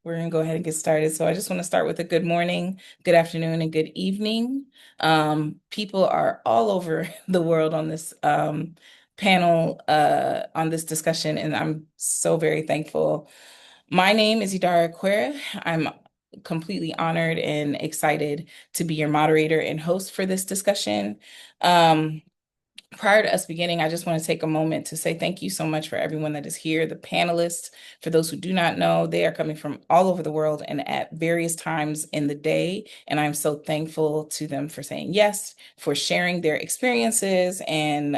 We're going to go ahead and get started. So I just want to start with a good morning, good afternoon, and good evening. People are all over the world on this panel, on this discussion, and I'm so very thankful. My name is Idara Aquera. I'm completely honored and excited to be your moderator and host for this discussion. Um, Prior to us beginning, I just want to take a moment to say thank you so much for everyone that is here, the panelists. For those who do not know, they are coming from all over the world and at various times in the day. And I'm so thankful to them for saying yes, for sharing their experiences and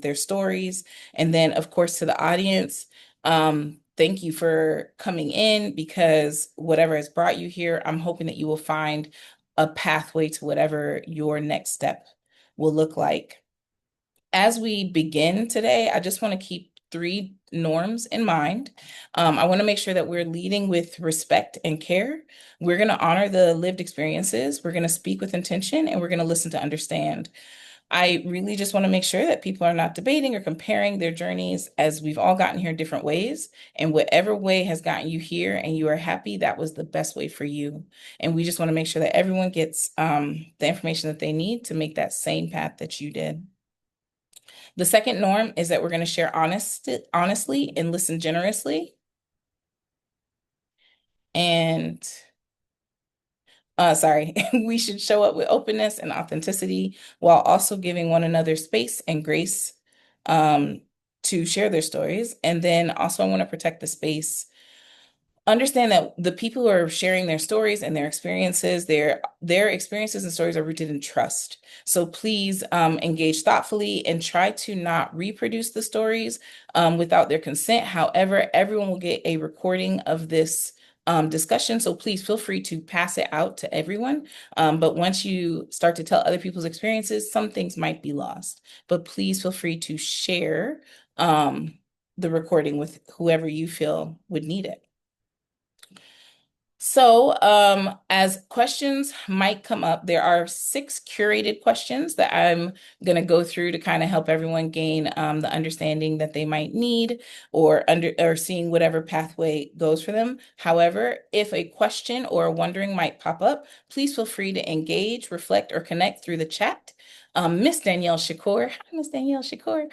their stories. And then, of course, to the audience, thank you for coming in, because whatever has brought you here, I'm hoping that you will find a pathway to whatever your next step will look like. As we begin today, I just want to keep three norms in mind. I want to make sure that we're leading with respect and care. We're going to honor the lived experiences. We're going to speak with intention, and we're going to listen to understand. I really just want to make sure that people are not debating or comparing their journeys, as we've all gotten here different ways. And whatever way has gotten you here and you are happy, that was the best way for you. And we just want to make sure that everyone gets the information that they need to make that same path that you did. The second norm is that we're going to share honestly and listen generously. And sorry, we should show up with openness and authenticity while also giving one another space and grace um, to share their stories. And then also, I want to protect the space. Understand that the people who are sharing their stories and their experiences and stories are rooted in trust. So please engage thoughtfully and try to not reproduce the stories without their consent. However, everyone will get a recording of this discussion, so please feel free to pass it out to everyone. But once you start to tell other people's experiences, some things might be lost. But please feel free to share the recording with whoever you feel would need it. So, as questions might come up, there are 6 curated questions that I'm going to go through to kind of help everyone gain the understanding that they might need, or seeing whatever pathway goes for them. However, if a question or a wondering might pop up, please feel free to engage, reflect, or connect through the chat. Miss Danielle Shakur, hi, Miss Danielle Shakur.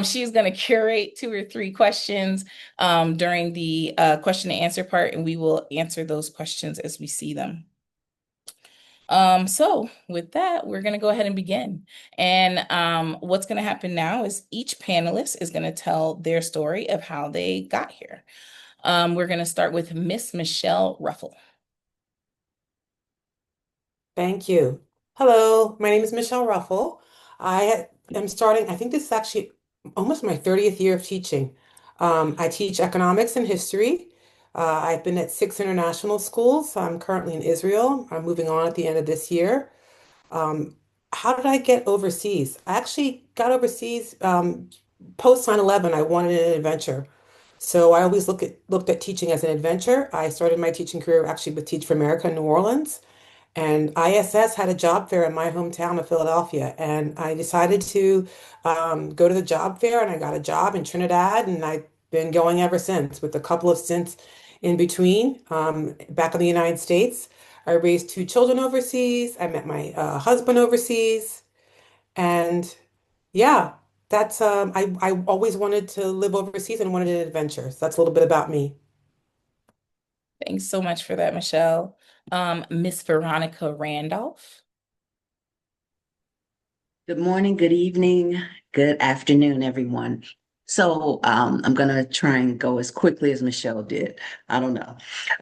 She's going to curate 2 or 3 questions during the question and answer part, and we will answer those questions as we see them. So with that, we're going to go ahead and begin. And what's going to happen now is each panelist is going to tell their story of how they got here. We're going to start with Miss Michelle Ruffle. Thank you. Hello, my name is Michelle Ruffle. I am starting, I think this is actually almost my 30th year of teaching. I teach economics and history. I've been at 6 international schools. I'm currently in Israel. I'm moving on at the end of this year. Um, how did I get overseas? I actually got overseas post 9/11. I wanted an adventure. So I always looked at teaching as an adventure. I started my teaching career actually with Teach for America in New Orleans. And ISS had a job fair in my hometown of Philadelphia. And I decided to go to the job fair, and I got a job in Trinidad. And I've been going ever since, with a couple of stints in between, back in the United States. I raised 2 children overseas. I met my husband overseas. And yeah, I always wanted to live overseas and wanted an adventure. So that's a little bit about me. Thanks so much for that, Michelle. Miss Veronica Randolph. Good morning, good evening, good afternoon, everyone. I'm gonna try and go as quickly as Michelle did. I don't know.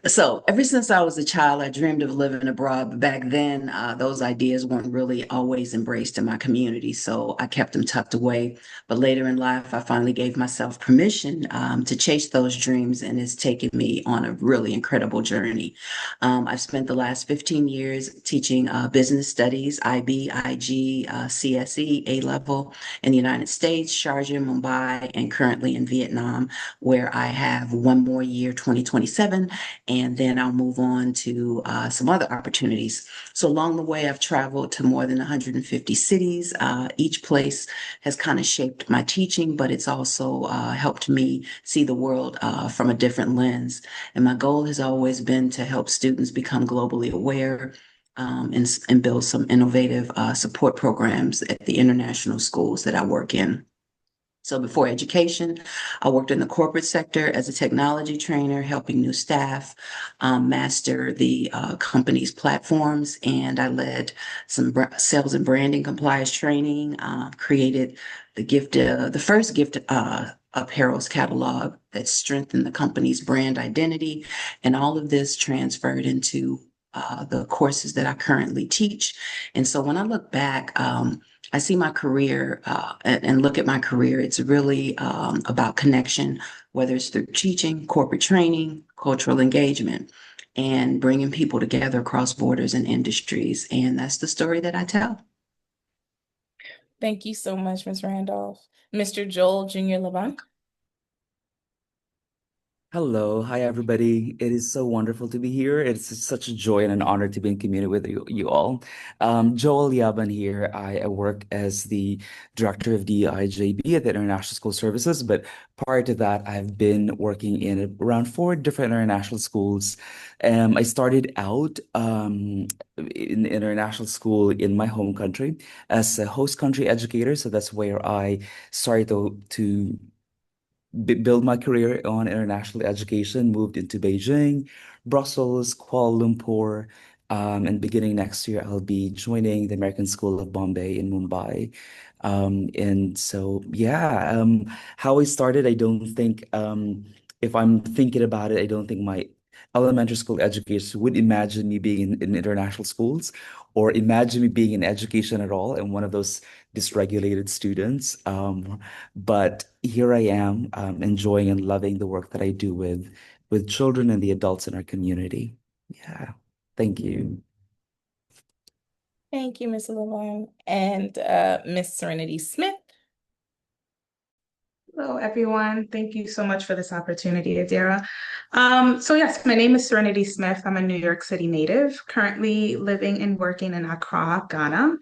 So ever since I was a child, I dreamed of living abroad, but back then, those ideas weren't really always embraced in my community, so I kept them tucked away. But later in life, I finally gave myself permission to chase those dreams, and it's taken me on a really incredible journey. I've spent the last 15 years teaching business studies, IB, IG, CSE, A level in the United States, Sharjah, Mumbai, and currently in Vietnam, where I have one more year, 2027, and then I'll move on to some other opportunities. So along the way, I've traveled to more than 150 cities. Each place has kind of shaped my teaching, but it's also helped me see the world from a different lens. And my goal has always been to help students become globally aware, and build some innovative support programs at the international schools that I work in. So before education, I worked in the corporate sector as a technology trainer, helping new staff master the company's platforms. And I led some sales and branding compliance training, created the first gift apparel's catalog that strengthened the company's brand identity. And all of this transferred into the courses that I currently teach. And so when I look back, I see my career and look at my career, it's really about connection, whether it's through teaching, corporate training, cultural engagement, and bringing people together across borders and industries. And that's the story that I tell. Thank you so much, Ms. Randolph. Mr. Joel Jr. Laban. Hello, hi everybody. It is so wonderful to be here. It's such a joy and an honor to be in community with you all. Joel Yaban here. I work as the director of DIJB at the International School Services, but prior to that, I've been working in around four different international schools. I started out in international school in my home country as a host country educator, so that's where I started to build my career on international education, moved into Beijing, Brussels, Kuala Lumpur, and beginning next year, I'll be joining the American School of Bombay in Mumbai. And so, yeah, how I started, I don't think, if I'm thinking about it, I don't think my elementary school educators would imagine me being in international schools or imagine me being in education at all and one of those dysregulated students. But here I am, enjoying and loving the work that I do with children and the adults in our community. Yeah, thank you. Thank you, Ms. Laban. And Ms. Serenity Smith. Hello, everyone. Thank you so much for this opportunity, Adira. So yes, my name is Serenity Smith. I'm a New York City native, currently living and working in Accra, Ghana.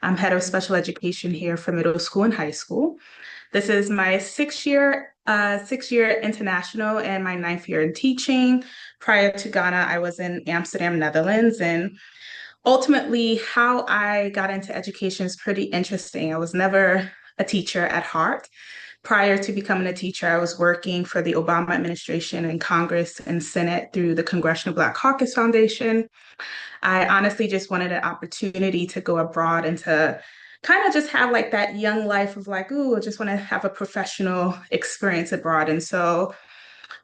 I'm head of special education here for middle school and high school. This is my six-year international and my ninth year in teaching. Prior to Ghana, I was in Amsterdam, Netherlands, and ultimately how I got into education is pretty interesting. I was never a teacher at heart. Prior to becoming a teacher, I was working for the Obama administration in Congress and Senate through the Congressional Black Caucus Foundation. I honestly just wanted an opportunity to go abroad and to kind of just have like that young life of like, ooh, I just want to have a professional experience abroad. And so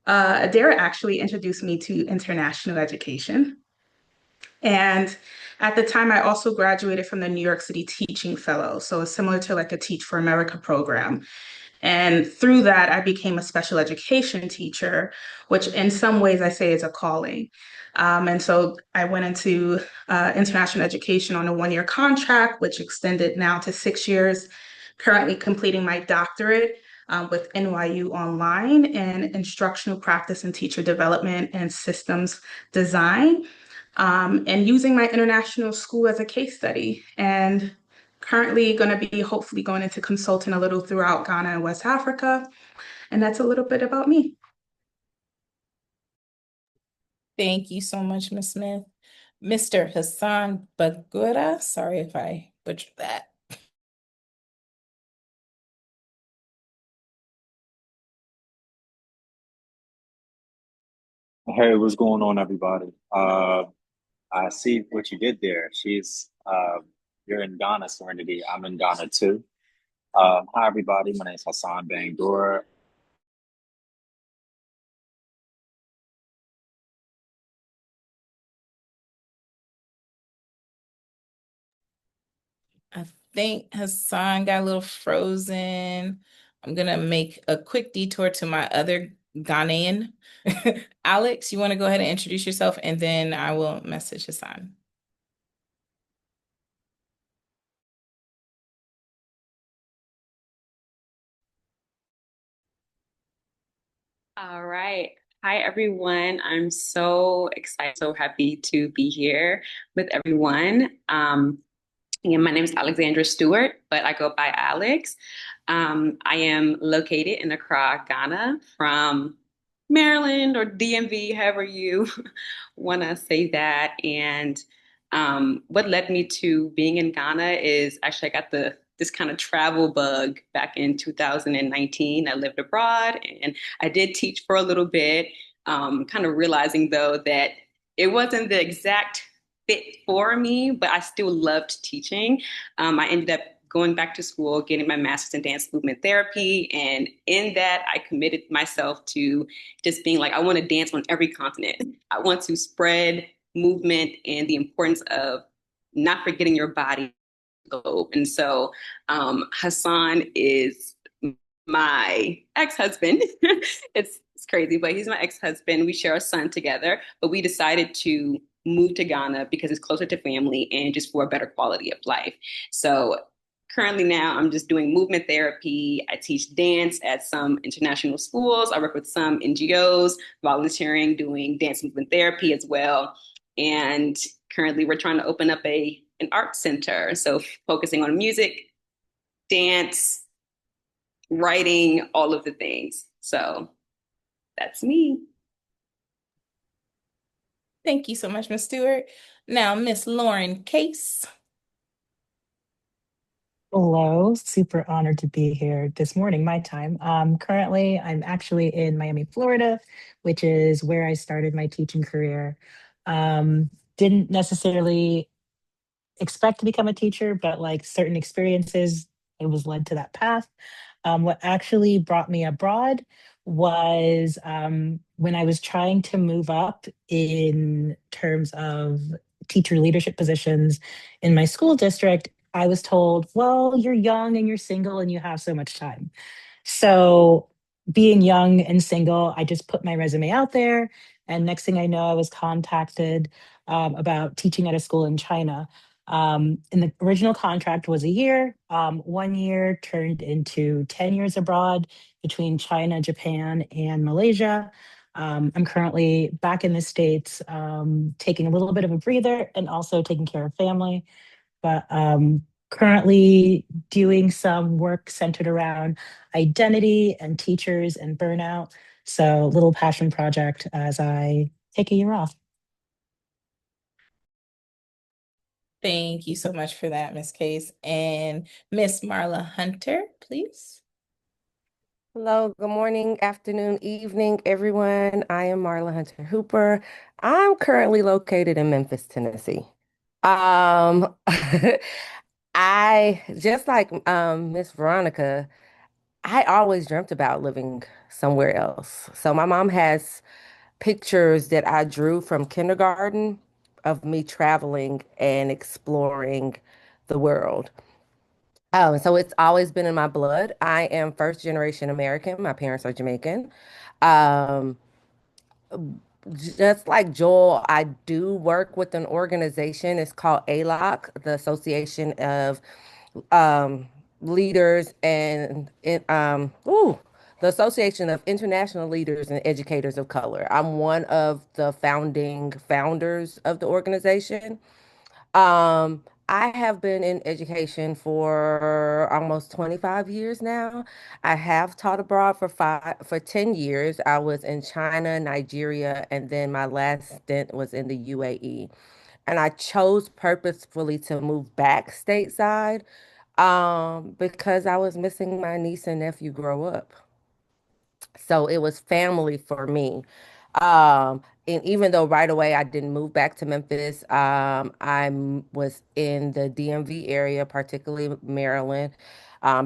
Adara actually introduced me to international education. And at the time, I also graduated from the New York City Teaching Fellow. So it's similar to like a Teach for America program. And through that, I became a special education teacher, which in some ways I say is a calling. And so I went into international education on a one-year contract, which extended now to 6 years, currently completing my doctorate with NYU Online in instructional practice and teacher development and systems design, and using my international school as a case study. And currently going to be hopefully going into consulting a little throughout Ghana and West Africa. And that's a little bit about me. Thank you so much, Ms. Smith. Mr. Hassan Bagura, sorry if I butchered that. Hey, what's going on, everybody? I see what you did there. You're in Ghana, Serenity. I'm in Ghana too. Hi, everybody. My name is Hassan Bangura. I think Hassan got a little frozen. I'm gonna make a quick detour to my other Ghanaian. Alex, you want to go ahead and introduce yourself, and then I will message Hassan. All right. Hi, everyone. I'm so excited, so happy to be here with everyone. And my name is Alexandra Stewart, but I go by Alex. I am located in Accra, Ghana, from Maryland or DMV, however you want to say that. And what led me to being in Ghana is actually I got the this kind of travel bug back in 2019. I lived abroad and I did teach for a little bit, kind of realizing though that it wasn't the exact fit for me, but I still loved teaching. I ended up going back to school, getting my master's in dance movement therapy. And in that, I committed myself to just being like, I want to dance on every continent. I want to spread movement and the importance of not forgetting your body. And so Hassan is my ex-husband. It's crazy, but he's my ex-husband. We share a son together, but we decided to move to Ghana because it's closer to family and just for a better quality of life. So currently now I'm just doing movement therapy. I teach dance at some international schools. I work with some NGOs, volunteering, doing dance movement therapy as well. And currently we're trying to open up a an art center. So focusing on music, dance, writing, all of the things. So that's me. Thank you so much, Miss Stewart. Now, Miss Lauren Case. Hello, super honored to be here this morning, my time. Currently, I'm actually in Miami, Florida, which is where I started my teaching career. Didn't necessarily expect to become a teacher, but like certain experiences, it was led to that path. What actually brought me abroad was when I was trying to move up in terms of teacher leadership positions in my school district. I was told, well, you're young and you're single and you have so much time. So, being young and single, I just put my resume out there. And next thing I know, I was contacted about teaching at a school in China. And the original contract was a year. 1 year turned into 10 years abroad between China, Japan, and Malaysia. I'm currently back in the States, taking a little bit of a breather and also taking care of family, but currently doing some work centered around identity and teachers and burnout. So, little passion project as I take a year off. Thank you so much for that, Miss Case. And Miss Marla Hunter, please. Hello, good morning, afternoon, evening, everyone. I am Marla Hunter Hooper. I'm currently located in Memphis, Tennessee. Um, I just like Miss Veronica, I always dreamt about living somewhere else. So my mom has pictures that I drew from kindergarten of me traveling and exploring the world. Oh, so it's always been in my blood. I am first generation American. My parents are Jamaican. Um, just like Joel, I do work with an organization. It's called ALOC, the Association of um, Leaders the Association of International Leaders and Educators of Color. I'm one of the founding founders of the organization. I have been in education for almost 25 years now. I have taught abroad for 10 years. I was in China, Nigeria, and then my last stint was in the UAE. And I chose purposefully to move back stateside because I was missing my niece and nephew grow up. So it was family for me. And even though right away I didn't move back to Memphis, was in the DMV area, particularly Maryland,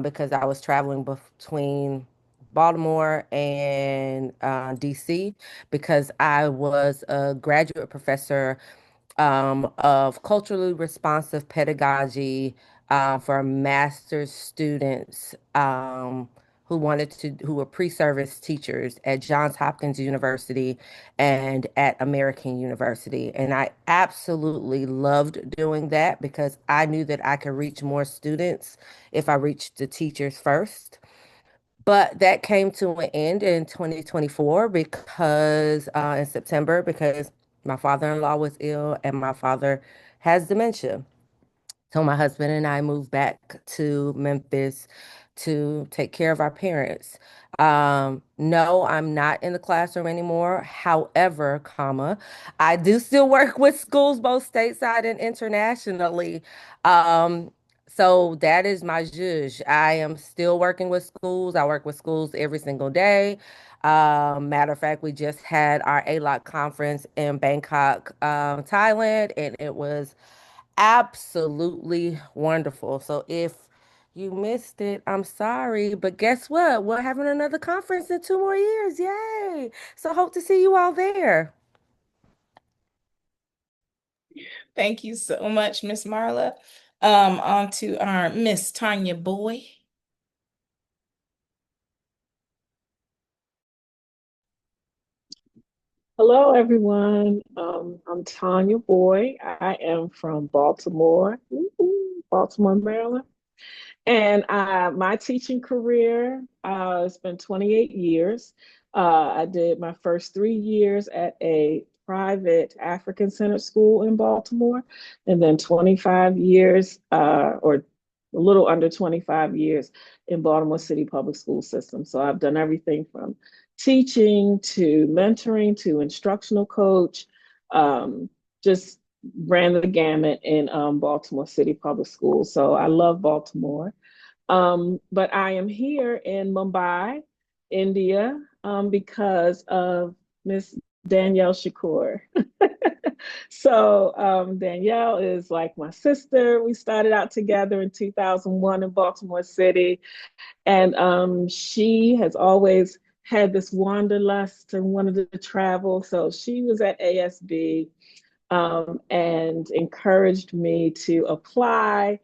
because I was traveling between Baltimore and DC because I was a graduate professor of culturally responsive pedagogy for master's students who were pre-service teachers at Johns Hopkins University and at American University. And I absolutely loved doing that because I knew that I could reach more students if I reached the teachers first. But that came to an end in 2024 because in September, because my father-in-law was ill and my father has dementia. So my husband and I moved back to Memphis to take care of our parents. No, I'm not in the classroom anymore. However, I do still work with schools both stateside and internationally. Um, so that is my zhuzh. I am still working with schools. I work with schools every single day. Matter of fact, we just had our ALOC conference in Bangkok, Thailand, and it was absolutely wonderful. So if you missed it, I'm sorry, but guess what? We're having another conference in 2 more years. Yay! So hope to see you all there. Thank you so much, Miss Marla. On to our Miss Tanya Boy. Hello, everyone. I'm Tanya Boy. I am from Baltimore, Baltimore, Maryland. And my teaching career has been 28 years. I did my first 3 years at a private African centered school in Baltimore, and then 25 years, or a little under 25 years, in Baltimore City Public School System. So I've done everything from teaching to mentoring to instructional coach, just ran the gamut in Baltimore City Public Schools. So I love Baltimore. But I am here in Mumbai, India, because of Miss Danielle Shakur. So Danielle is like my sister. We started out together in 2001 in Baltimore City, and she has always had this wanderlust and wanted to travel. So she was at ASB and encouraged me to apply,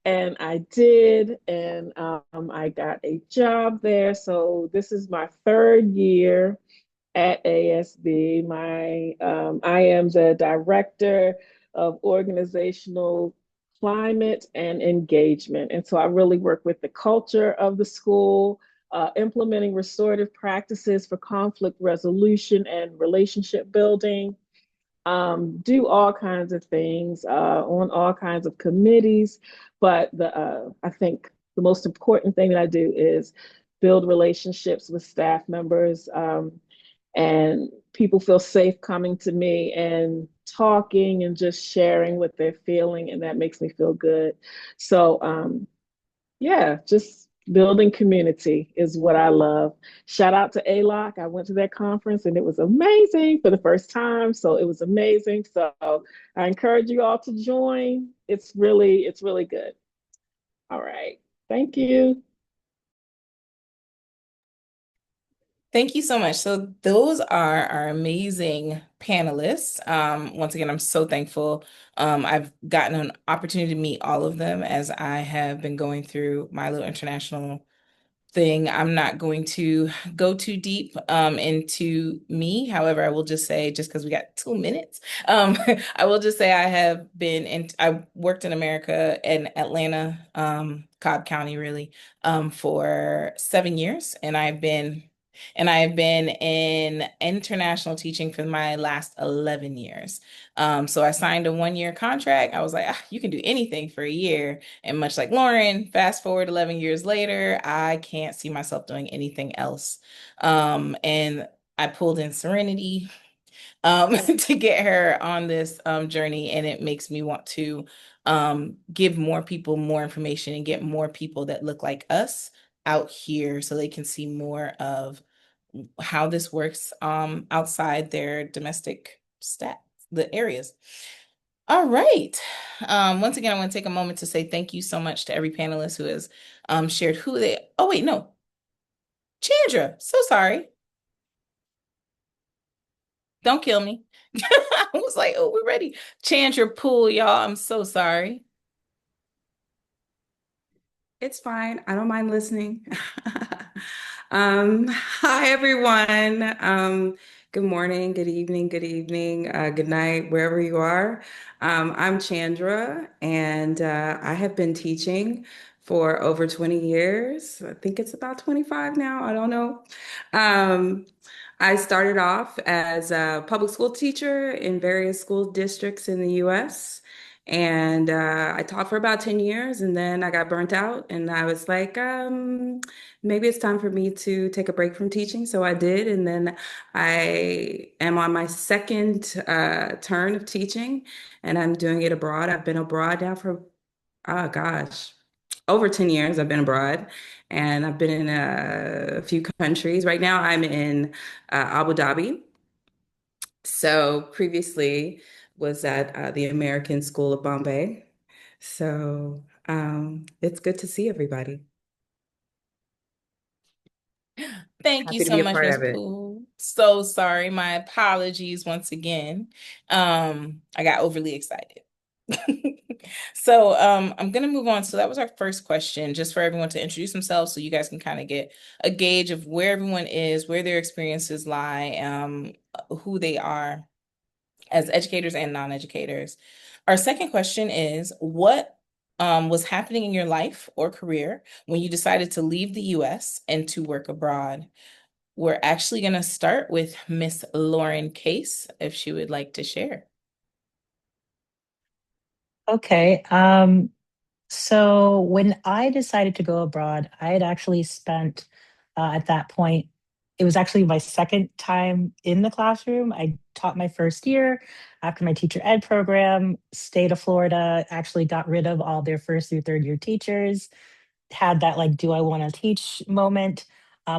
and I did, and I got a job there. So this is my third year at ASB. I am the director of organizational climate and engagement, and so I really work with the culture of the school, implementing restorative practices for conflict resolution and relationship building, do all kinds of things on all kinds of committees. But I think the most important thing that I do is build relationships with staff members, and people feel safe coming to me and talking and just sharing what they're feeling, and that makes me feel good. So yeah, just building community is what I love. Shout out to ALOC. I went to that conference and it was amazing for the first time. So it was amazing. So I encourage you all to join. It's really good. All right. Thank you. Thank you so much. So those are our amazing panelists. Once again, I'm so thankful. I've gotten an opportunity to meet all of them as I have been going through my little international thing. I'm not going to go too deep into me. However, I will just say, just because we got 2 minutes, I will just say I worked in America in Atlanta, Cobb County, really, for 7 years, and I've been in international teaching for my last 11 years. So I signed a 1 year contract. I was like, "Ah, you can do anything for a year." And much like Lauren, fast forward 11 years later, I can't see myself doing anything else. And I pulled in Serenity to get her on this journey, and it makes me want to give more people more information and get more people that look like us out here so they can see more of how this works outside their domestic stats, the areas. All right. Once again, I want to take a moment to say thank you so much to every panelist who has shared who they. Oh wait, no, Chandra. So sorry. Don't kill me. I was like, oh, we're ready. Chandra Pool, y'all. I'm so sorry. It's fine. I don't mind listening. Hi everyone. Good morning, good evening, good night, wherever you are. I'm Chandra, and I have been teaching for over 20 years. I think it's about 25 now. I don't know. Um, I started off as a public school teacher in various school districts in the US. And I taught for about 10 years and then I got burnt out and I was like, maybe it's time for me to take a break from teaching. So I did. And then I am on my second turn of teaching and I'm doing it abroad. I've been abroad now for, oh gosh, over 10 years. I've been abroad and I've been in a few countries. Right now I'm in Abu Dhabi. So previously was at the American School of Bombay. So it's good to see everybody. Thank you Happy to so be a much, part Miss of it. Poole. So sorry. My apologies once again. I got overly excited. So I'm gonna move on. So that was our first question, just for everyone to introduce themselves so you guys can kind of get a gauge of where everyone is, where their experiences lie, who they are as educators and non-educators. Our second question is, what was happening in your life or career when you decided to leave the US and to work abroad? We're actually going to start with Miss Lauren Case, if she would like to share. Okay. So when I decided to go abroad, I had actually spent at that point, it was actually my second time in the classroom. I taught my first year after my teacher ed program, state of Florida, actually got rid of all their first through third year teachers, had that like, do I want to teach moment,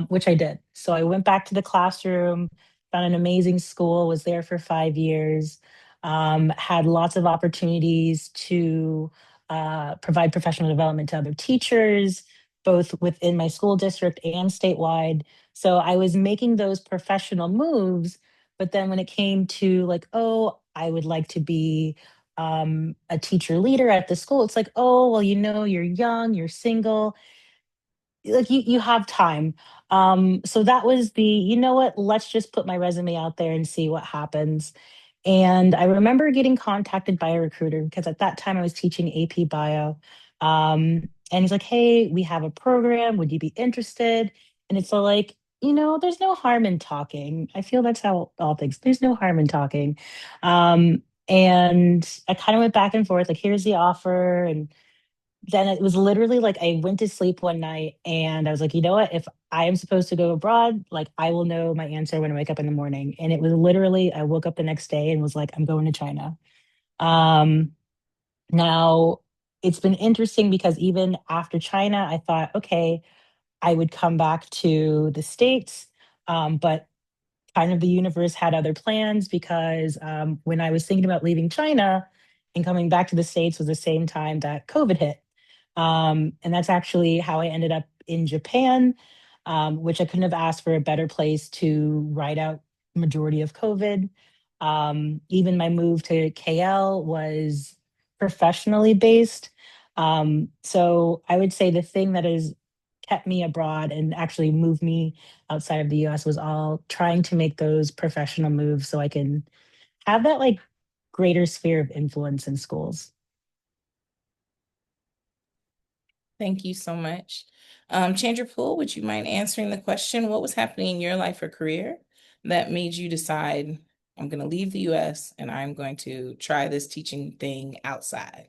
which I did. So I went back to the classroom, found an amazing school, was there for 5 years, had lots of opportunities to provide professional development to other teachers, both within my school district and statewide. So I was making those professional moves. But then when it came to like, oh, I would like to be a teacher leader at the school, it's like, oh, well, you're young, you're single, like you have time. So that was the, what, let's just put my resume out there and see what happens. And I remember getting contacted by a recruiter because at that time I was teaching AP Bio. And he's like, hey, we have a program. Would you be interested? And it's so like, there's no harm in talking. I feel that's how all things, there's no harm in talking. And I kind of went back and forth, like, here's the offer. And then it was literally like I went to sleep one night and I was like, you know what? If I am supposed to go abroad, like I will know my answer when I wake up in the morning. And it was literally, I woke up the next day and was like, I'm going to China. Um, Now it's been interesting because even after China, I thought, okay, I would come back to the States. But kind of the universe had other plans because when I was thinking about leaving China and coming back to the States was the same time that COVID hit. And that's actually how I ended up in Japan, which I couldn't have asked for a better place to ride out majority of COVID. Even my move to KL was professionally based. So I would say the thing that has kept me abroad and actually moved me outside of the US was all trying to make those professional moves so I can have that like greater sphere of influence in schools. Thank you so much. Chandra Poole, would you mind answering the question? What was happening in your life or career that made you decide, I'm going to leave the US and I'm going to try this teaching thing outside?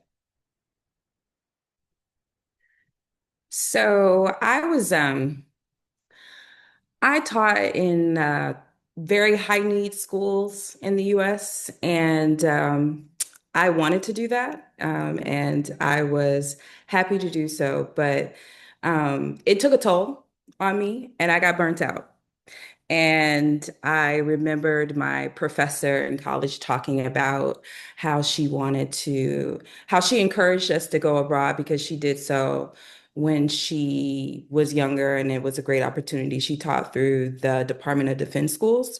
So I taught in very high need schools in the US, and I wanted to do that, and I was happy to do so. But it took a toll on me, and I got burnt out. And I remembered my professor in college talking about how she encouraged us to go abroad because she did so when she was younger and it was a great opportunity. She taught through the Department of Defense schools.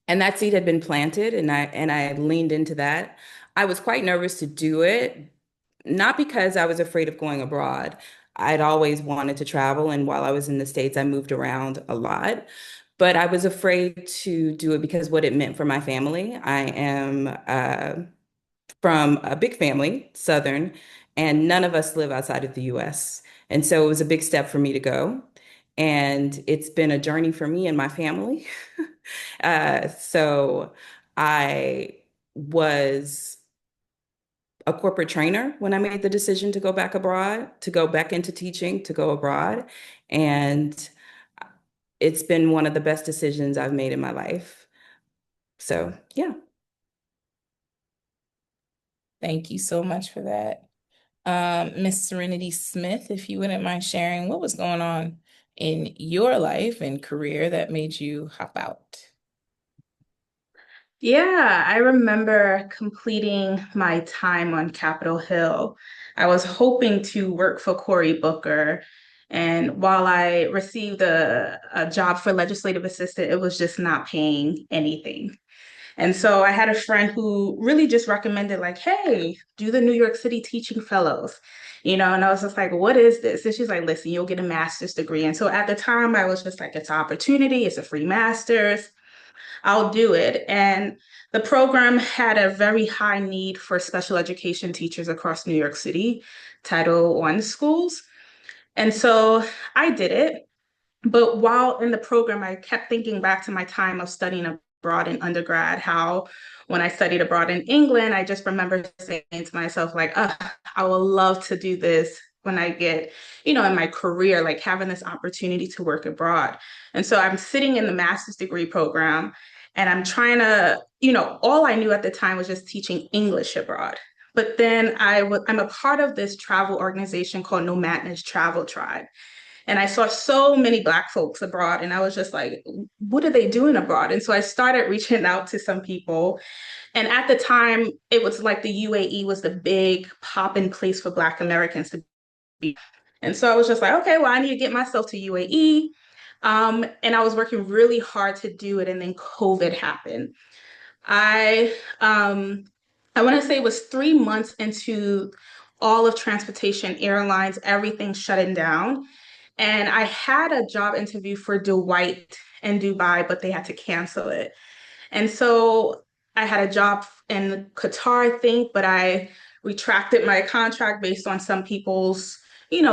And that seed had been planted and I leaned into that. I was quite nervous to do it, not because I was afraid of going abroad. I'd always wanted to travel, and while I was in the States, I moved around a lot. But I was afraid to do it because what it meant for my family. I am from a big family, Southern, and none of us live outside of the US. And so it was a big step for me to go. And it's been a journey for me and my family. So I was a corporate trainer when I made the decision to go back abroad, to go back into teaching, to go abroad. And it's been one of the best decisions I've made in my life. So, yeah. Thank you so much for that. Miss Serenity Smith, if you wouldn't mind sharing what was going on in your life and career that made you hop out. Yeah, I remember completing my time on Capitol Hill. I was hoping to work for Cory Booker. And while I received a job for legislative assistant, it was just not paying anything. And so I had a friend who really just recommended, like, hey, do the New York City Teaching Fellows, and I was just like, what is this? And she's like, listen, you'll get a master's degree. And so at the time, I was just like, it's an opportunity, it's a free master's. I'll do it. And the program had a very high need for special education teachers across New York City, Title I schools. And so I did it. But while in the program, I kept thinking back to my time of studying abroad in undergrad, how when I studied abroad in England, I just remember saying to myself, like, I would love to do this when I get, in my career, like having this opportunity to work abroad. And so I'm sitting in the master's degree program and I'm trying to, all I knew at the time was just teaching English abroad. But then I'm a part of this travel organization called Nomadness Travel Tribe. And I saw so many Black folks abroad, and I was just like, what are they doing abroad? And so I started reaching out to some people. And at the time, it was like the UAE was the big pop-in place for Black Americans to be. And so I was just like, okay, well, I need to get myself to UAE. And I was working really hard to do it. And then COVID happened. I um, I want to say it was 3 months into all of transportation, airlines, everything shutting down. And I had a job interview for Dwight in Dubai, but they had to cancel it. And so I had a job in Qatar, I think, but I retracted my contract based on some people's,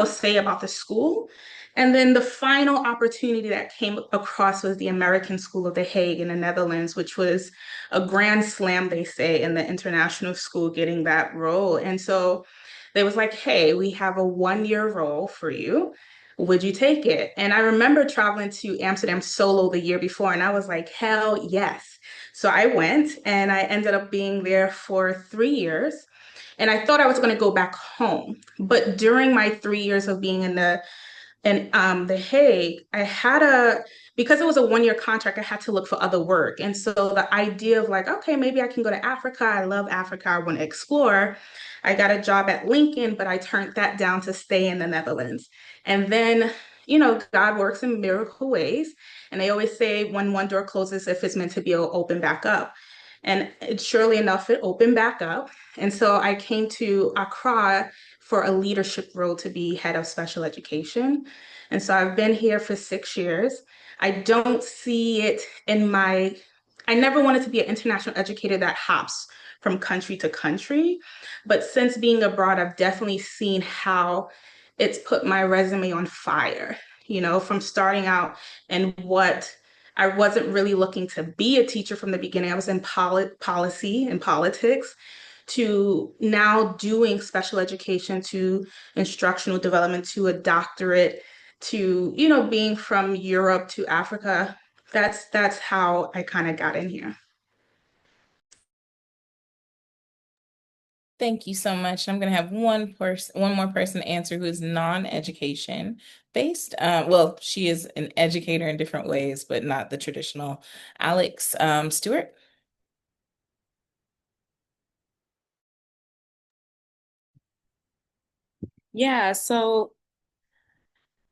say about the school. And then the final opportunity that came across was the American School of The Hague in the Netherlands, which was a grand slam, they say, in the international school getting that role. And so they was like, hey, we have a 1 year role for you. Would you take it? And I remember traveling to Amsterdam solo the year before, and I was like, hell yes. So I went and I ended up being there for 3 years. And I thought I was going to go back home. But during my 3 years of being in The Hague, because it was a 1 year contract, I had to look for other work. And so the idea of like, okay, maybe I can go to Africa. I love Africa. I want to explore. I got a job at Lincoln, but I turned that down to stay in the Netherlands. And then, God works in miracle ways. And they always say when one door closes, if it's meant to be, it'll open back up. And surely enough, it opened back up. And so I came to Accra for a leadership role to be head of special education. And so I've been here for 6 years. I don't see it I never wanted to be an international educator that hops from country to country. But since being abroad, I've definitely seen how it's put my resume on fire, from starting out and what I wasn't really looking to be a teacher from the beginning. I was in policy and politics to now doing special education to instructional development to a doctorate to being from Europe to Africa. That's how I kind of got in here. Thank you so much. I'm going to have one more person answer who is non-education based. Well, she is an educator in different ways, but not the traditional. Alex Stewart. Yeah, so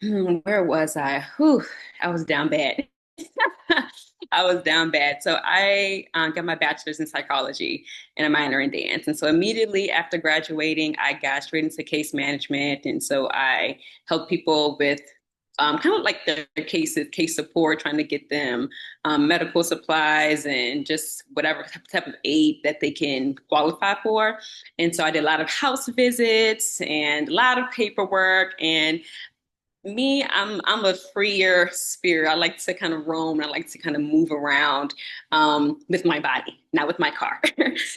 where was I? I was down bad. I was down bad. So I got my bachelor's in psychology and a minor in dance. And so immediately after graduating, I got straight into case management. And so I helped people with kind of like their case support, trying to get them medical supplies and just whatever type of aid that they can qualify for. And so I did a lot of house visits and a lot of paperwork. And me, I'm a freer spirit. I like to kind of roam. I like to kind of move around with my body, not with my car.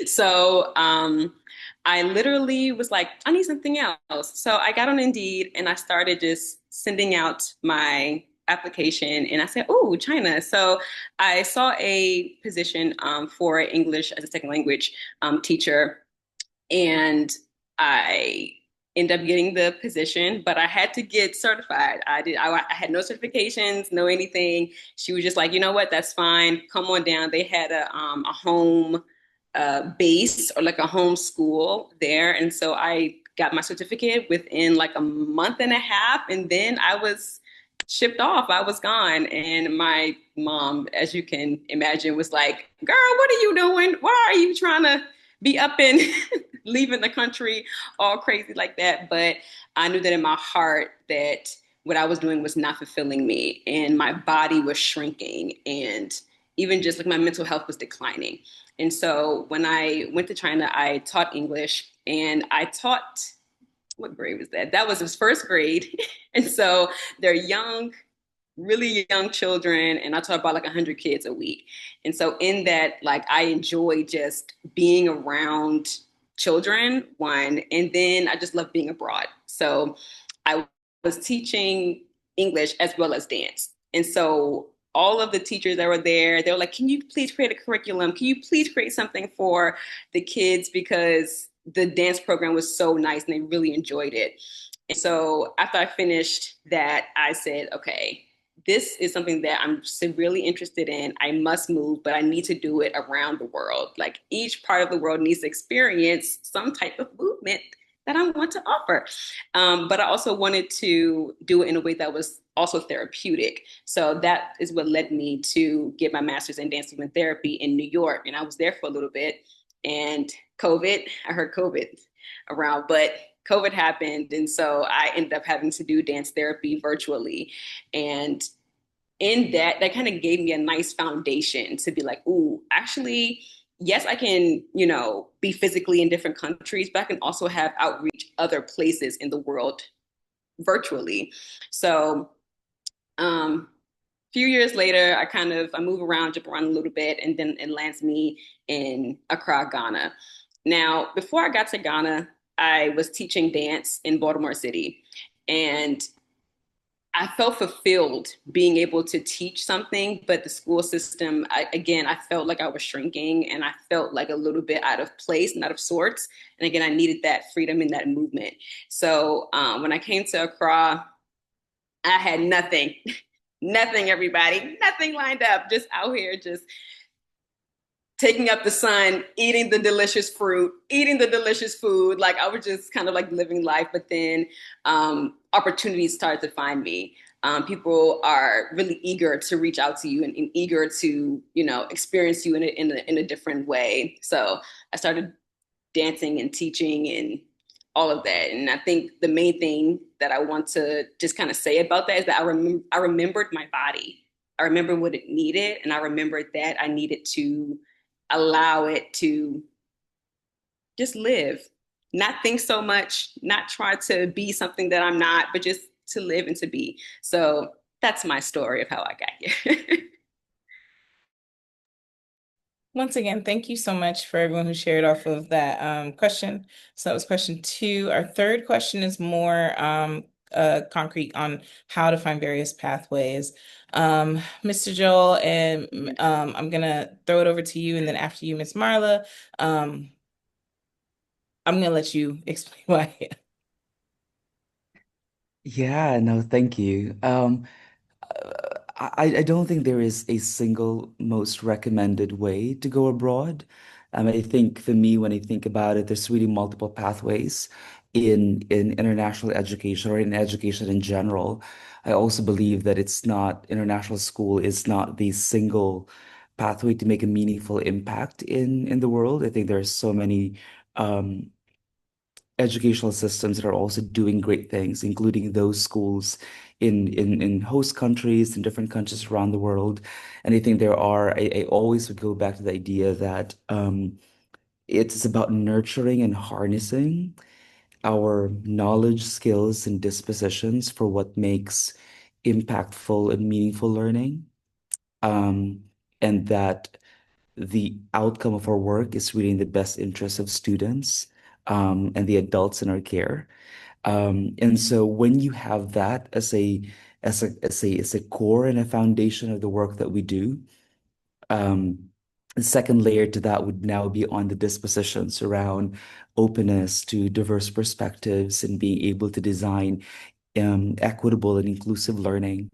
So I literally was like, I need something else. So I got on Indeed and I started just sending out my application and I said, oh, China. So I saw a position for English as a second language teacher and I ended up getting the position, but I had to get certified. I had no certifications, no anything. She was just like, you know what, that's fine. Come on down. They had a home base or like a home school there. And so I got my certificate within like a month and a half. And then I was shipped off. I was gone. And my mom, as you can imagine, was like, girl, what are you doing? Why are you trying to be up and leaving the country all crazy like that? But I knew that in my heart that what I was doing was not fulfilling me and my body was shrinking and even just like my mental health was declining. And so when I went to China, I taught English and I taught, what grade was that? That was his first grade. And so they're young, really young children, and I taught about like 100 kids a week. And so in that, like I enjoy just being around children, one, and then I just love being abroad. So I was teaching English as well as dance. And so all of the teachers that were there, they were like, can you please create a curriculum? Can you please create something for the kids? Because the dance program was so nice and they really enjoyed it. And so after I finished that, I said, okay, this is something that I'm severely interested in. I must move, but I need to do it around the world. Like each part of the world needs to experience some type of movement that I want to offer. But I also wanted to do it in a way that was also therapeutic. So that is what led me to get my master's in dance movement therapy in New York. And I was there for a little bit. And I heard COVID around, but COVID happened. And so I ended up having to do dance therapy virtually. And in that, that kind of gave me a nice foundation to be like, ooh, actually, yes, I can, be physically in different countries, but I can also have outreach other places in the world virtually. So, few years later, I move around, jump around a little bit, and then it lands me in Accra, Ghana. Now, before I got to Ghana, I was teaching dance in Baltimore City, and I felt fulfilled being able to teach something, but the school system, I felt like I was shrinking and I felt like a little bit out of place and out of sorts. And again, I needed that freedom and that movement. So when I came to Accra, I had nothing, nothing, everybody, nothing lined up, just out here, just taking up the sun, eating the delicious fruit, eating the delicious food. Like I was just kind of like living life. But then opportunities started to find me. People are really eager to reach out to you and eager to, experience you in a different way. So I started dancing and teaching and all of that. And I think the main thing that I want to just kind of say about that is that I remembered my body. I remember what it needed, and I remembered that I needed to allow it to just live, not think so much, not try to be something that I'm not, but just to live and to be. So that's my story of how I got here. Once again, thank you so much for everyone who shared off of that question. So that was question two. Our third question is more concrete on how to find various pathways. Mr. Joel, and I'm gonna throw it over to you, and then after you, Miss Marla, I'm gonna let you explain why. Yeah, no, thank you. I don't think there is a single most recommended way to go abroad. I think for me, when I think about it, there's really multiple pathways in international education or in education in general. I also believe that it's not international school is not the single pathway to make a meaningful impact in the world. I think there are so many um, educational systems that are also doing great things, including those schools in host countries, in different countries around the world. And I think I always would go back to the idea that it's about nurturing and harnessing our knowledge, skills, and dispositions for what makes impactful and meaningful learning. Um, and that the outcome of our work is really in the best interest of students, and the adults in our care. And so when you have that as a core and a foundation of the work that we do, um, the second layer to that would now be on the dispositions around openness to diverse perspectives and being able to design equitable and inclusive learning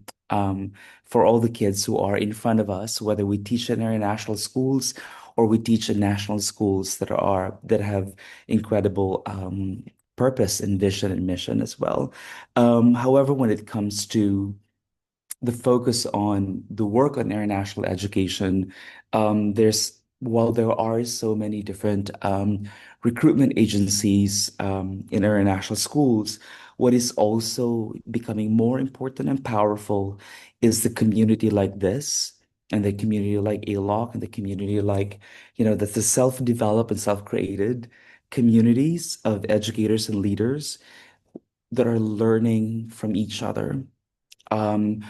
for all the kids who are in front of us, whether we teach in international schools or we teach in national schools that have incredible purpose and vision and mission as well. However, when it comes to the focus on the work on international education, while there are so many different recruitment agencies in international schools, what is also becoming more important and powerful is the community like this, and the community like ALOC, and the community like, that's the self-developed and self-created communities of educators and leaders that are learning from each other. Um,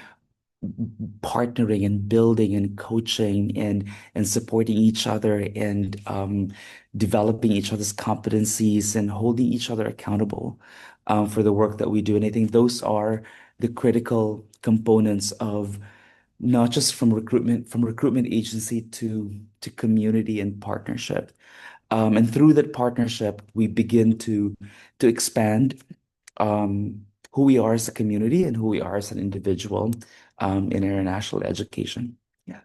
Partnering and building and coaching and supporting each other, and developing each other's competencies and holding each other accountable for the work that we do. And I think those are the critical components of not just from recruitment agency to community and partnership. And through that partnership, we begin to expand who we are as a community and who we are as an individual in international education. Yeah.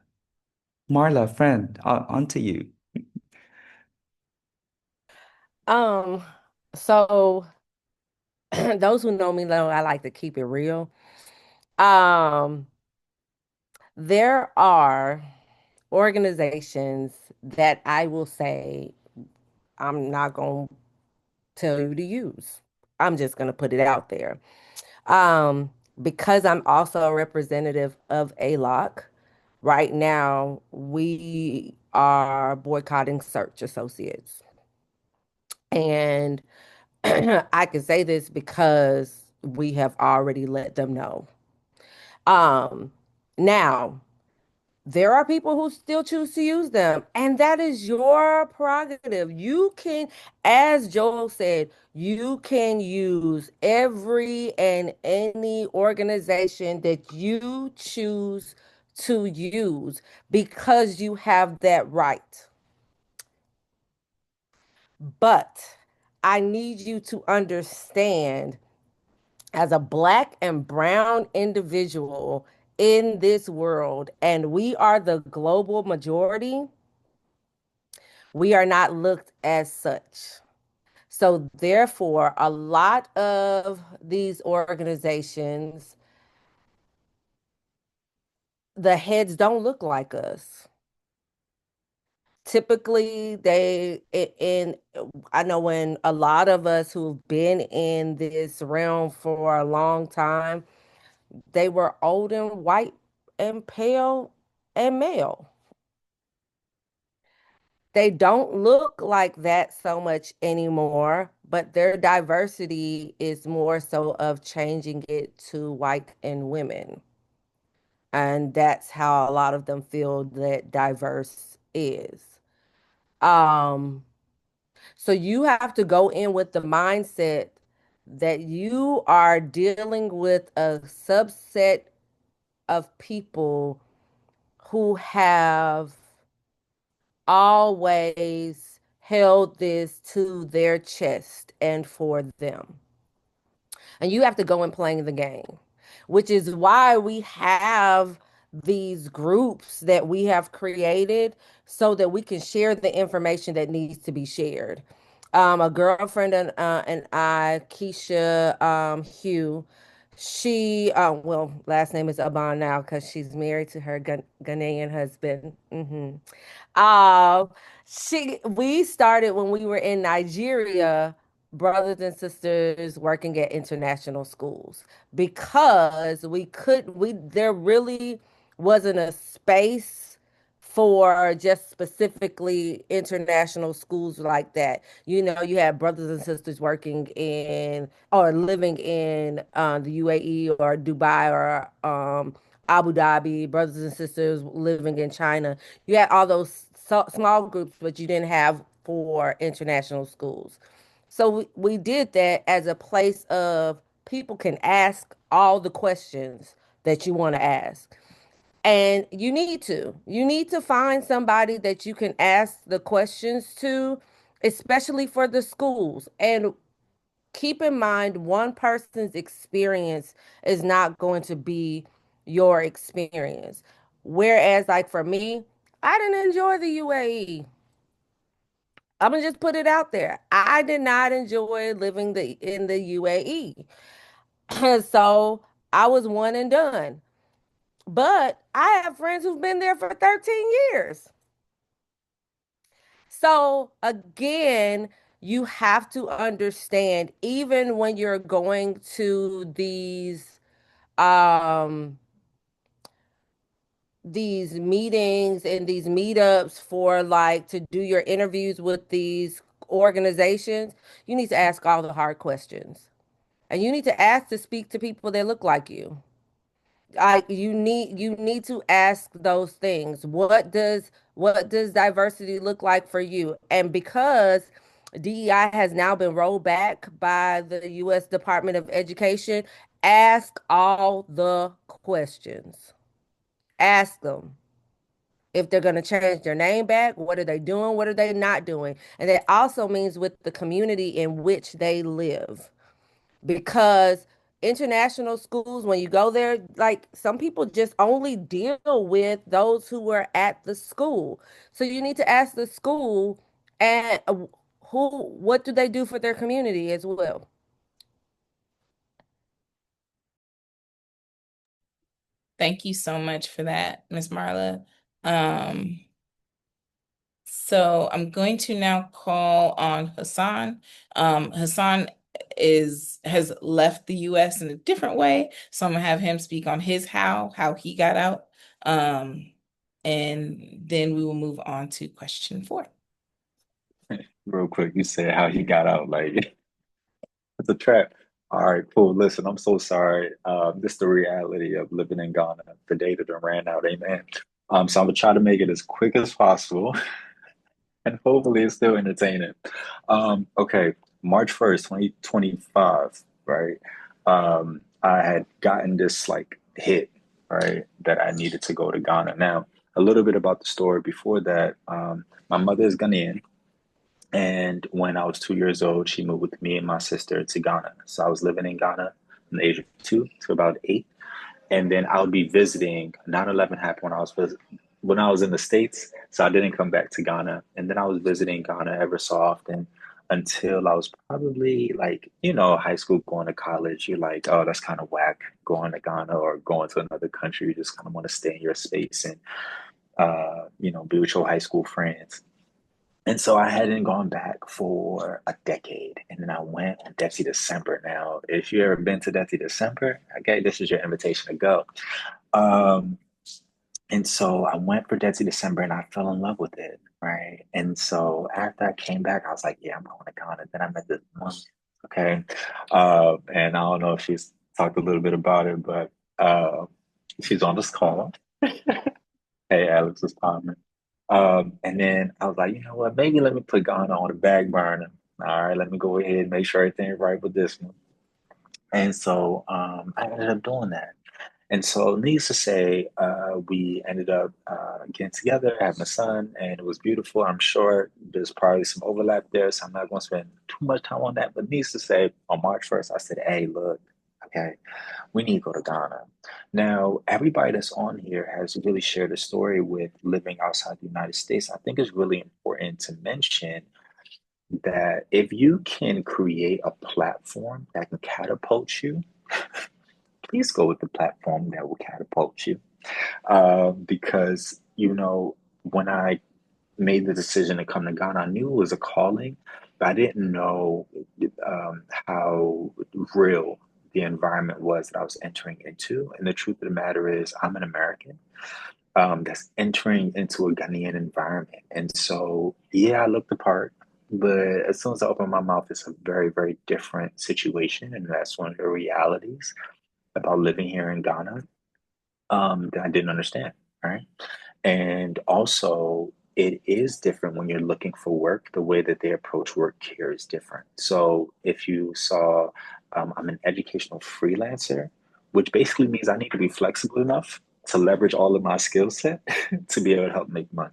Marla, friend, on to you. Um, so those who know me know I like to keep it real. Um, there are organizations that I will say I'm not going to tell you to use. I'm just going to put it out there. Because I'm also a representative of ALOC, right now we are boycotting Search Associates. And I can say this because we have already let them know. Um, Now, there are people who still choose to use them, and that is your prerogative. You can, as Joel said, you can use every and any organization that you choose to use because you have that right. But I need you to understand, as a Black and brown individual in this world, and we are the global majority, we are not looked as such. So, therefore, a lot of these organizations, the heads don't look like us. Typically, I know when a lot of us who've been in this realm for a long time, they were old and white and pale and male. They don't look like that so much anymore, but their diversity is more so of changing it to white and women. And that's how a lot of them feel that diverse is. Um, so you have to go in with the mindset that you are dealing with a subset of people who have always held this to their chest and for them. And you have to go and play the game, which is why we have these groups that we have created so that we can share the information that needs to be shared. A girlfriend and I, Keisha Hugh, well, last name is Aban now because she's married to her Ghanaian husband. We started when we were in Nigeria brothers and sisters working at international schools because we there really wasn't a space for just specifically international schools like that. You know, you had brothers and sisters working in or living in the UAE or Dubai or Abu Dhabi, brothers and sisters living in China. You had all those small groups, but you didn't have for international schools. So we did that as a place of people can ask all the questions that you want to ask. And you need to. You need to find somebody that you can ask the questions to, especially for the schools. And keep in mind, one person's experience is not going to be your experience. Whereas, like for me, I didn't enjoy the UAE. I'm gonna just put it out there. I did not enjoy living in the UAE. So I was one and done. But I have friends who've been there for 13 years. So again, you have to understand, even when you're going to um these meetings and these meetups for like to do your interviews with these organizations, you need to ask all the hard questions. And you need to ask to speak to people that look like you. Like you need to ask those things. What does diversity look like for you? And because DEI has now been rolled back by the US Department of Education, ask all the questions. Ask them. If they're going to change their name back, what are they doing? What are they not doing? And that also means with the community in which they live. Because international schools, when you go there, like some people just only deal with those who are at the school. So you need to ask the school and what do they do for their community as well. Thank you so much for that, Miss Marla. Um, so I'm going to now call on Hassan. Hassan has left the US in a different way, so I'm gonna have him speak on his how he got out. Um, and then we will move on to question 4. Real quick, you said how he got out. Like, it's a trap. All right, cool. Listen, I'm so sorry. This is the reality of living in Ghana. The data done ran out, amen. So I'm gonna try to make it as quick as possible, and hopefully it's still entertaining. Okay, March 1st, 2025, right? I had gotten this like hit, right, that I needed to go to Ghana. Now, a little bit about the story before that. My mother is Ghanaian, and when I was 2 years old, she moved with me and my sister to Ghana. So I was living in Ghana from the age of 2 to about 8. And then I would be visiting. 9/11 happened when I was in the States. So I didn't come back to Ghana. And then I was visiting Ghana ever so often until I was probably like, high school going to college. You're like, oh, that's kind of whack going to Ghana or going to another country. You just kind of want to stay in your space and, be with your high school friends. And so I hadn't gone back for a decade. And then I went on Desi December. Now, if you ever been to Desi December, okay, this is your invitation to go. Um, and so I went for Desi December and I fell in love with it, right? And so after I came back, I was like, yeah, I'm going to Ghana. Then I met this woman, okay? And I don't know if she's talked a little bit about it, but she's on this call. Hey, Alex is Palmer. And then I was like, you know what? Maybe let me put Ghana on the back burner. All right, let me go ahead and make sure everything's right with this one. And so I ended up doing that. And so, needless to say, we ended up getting together, having a son, and it was beautiful. I'm sure there's probably some overlap there, so I'm not going to spend too much time on that. But needless to say, on March 1st, I said, hey, look, okay, we need to go to Ghana. Now, everybody that's on here has really shared a story with living outside the United States. I think it's really important to mention that if you can create a platform that can catapult you, please go with the platform that will catapult you. Because, when I made the decision to come to Ghana, I knew it was a calling, I didn't know how real the environment was that I was entering into. And the truth of the matter is, I'm an American that's entering into a Ghanaian environment. And so, yeah, I look the part, but as soon as I open my mouth, it's a very, very different situation. And that's one of the realities about living here in Ghana that I didn't understand. Right. And also, it is different when you're looking for work. The way that they approach work here is different. So, if you saw, I'm an educational freelancer, which basically means I need to be flexible enough to leverage all of my skill set to be able to help make money.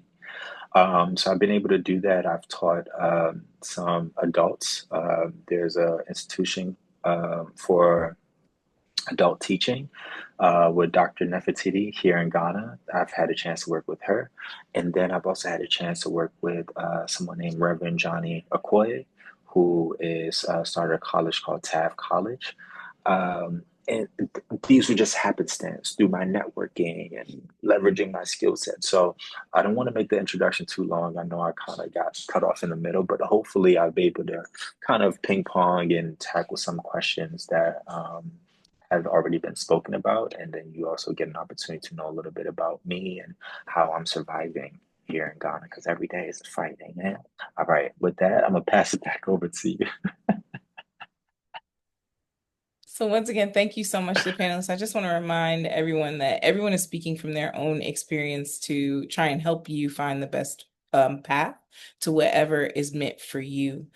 So I've been able to do that. I've taught some adults. There's an institution for adult teaching with Dr. Nefertiti here in Ghana. I've had a chance to work with her. And then I've also had a chance to work with someone named Reverend Johnny Okoye, who is started a college called Taft College. And these were just happenstance through my networking and leveraging my skill set. So I don't want to make the introduction too long. I know I kind of got cut off in the middle, but hopefully I'll be able to kind of ping pong and tackle some questions that have already been spoken about. And then you also get an opportunity to know a little bit about me and how I'm surviving here in Ghana, because every day is a fight, amen. All right, with that, I'm gonna pass it back over to you. So once again, thank you so much to the panelists. I just want to remind everyone that everyone is speaking from their own experience to try and help you find the best path to whatever is meant for you.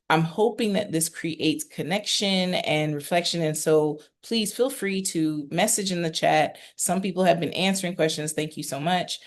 I'm hoping that this creates connection and reflection. And so please feel free to message in the chat. Some people have been answering questions. Thank you so much.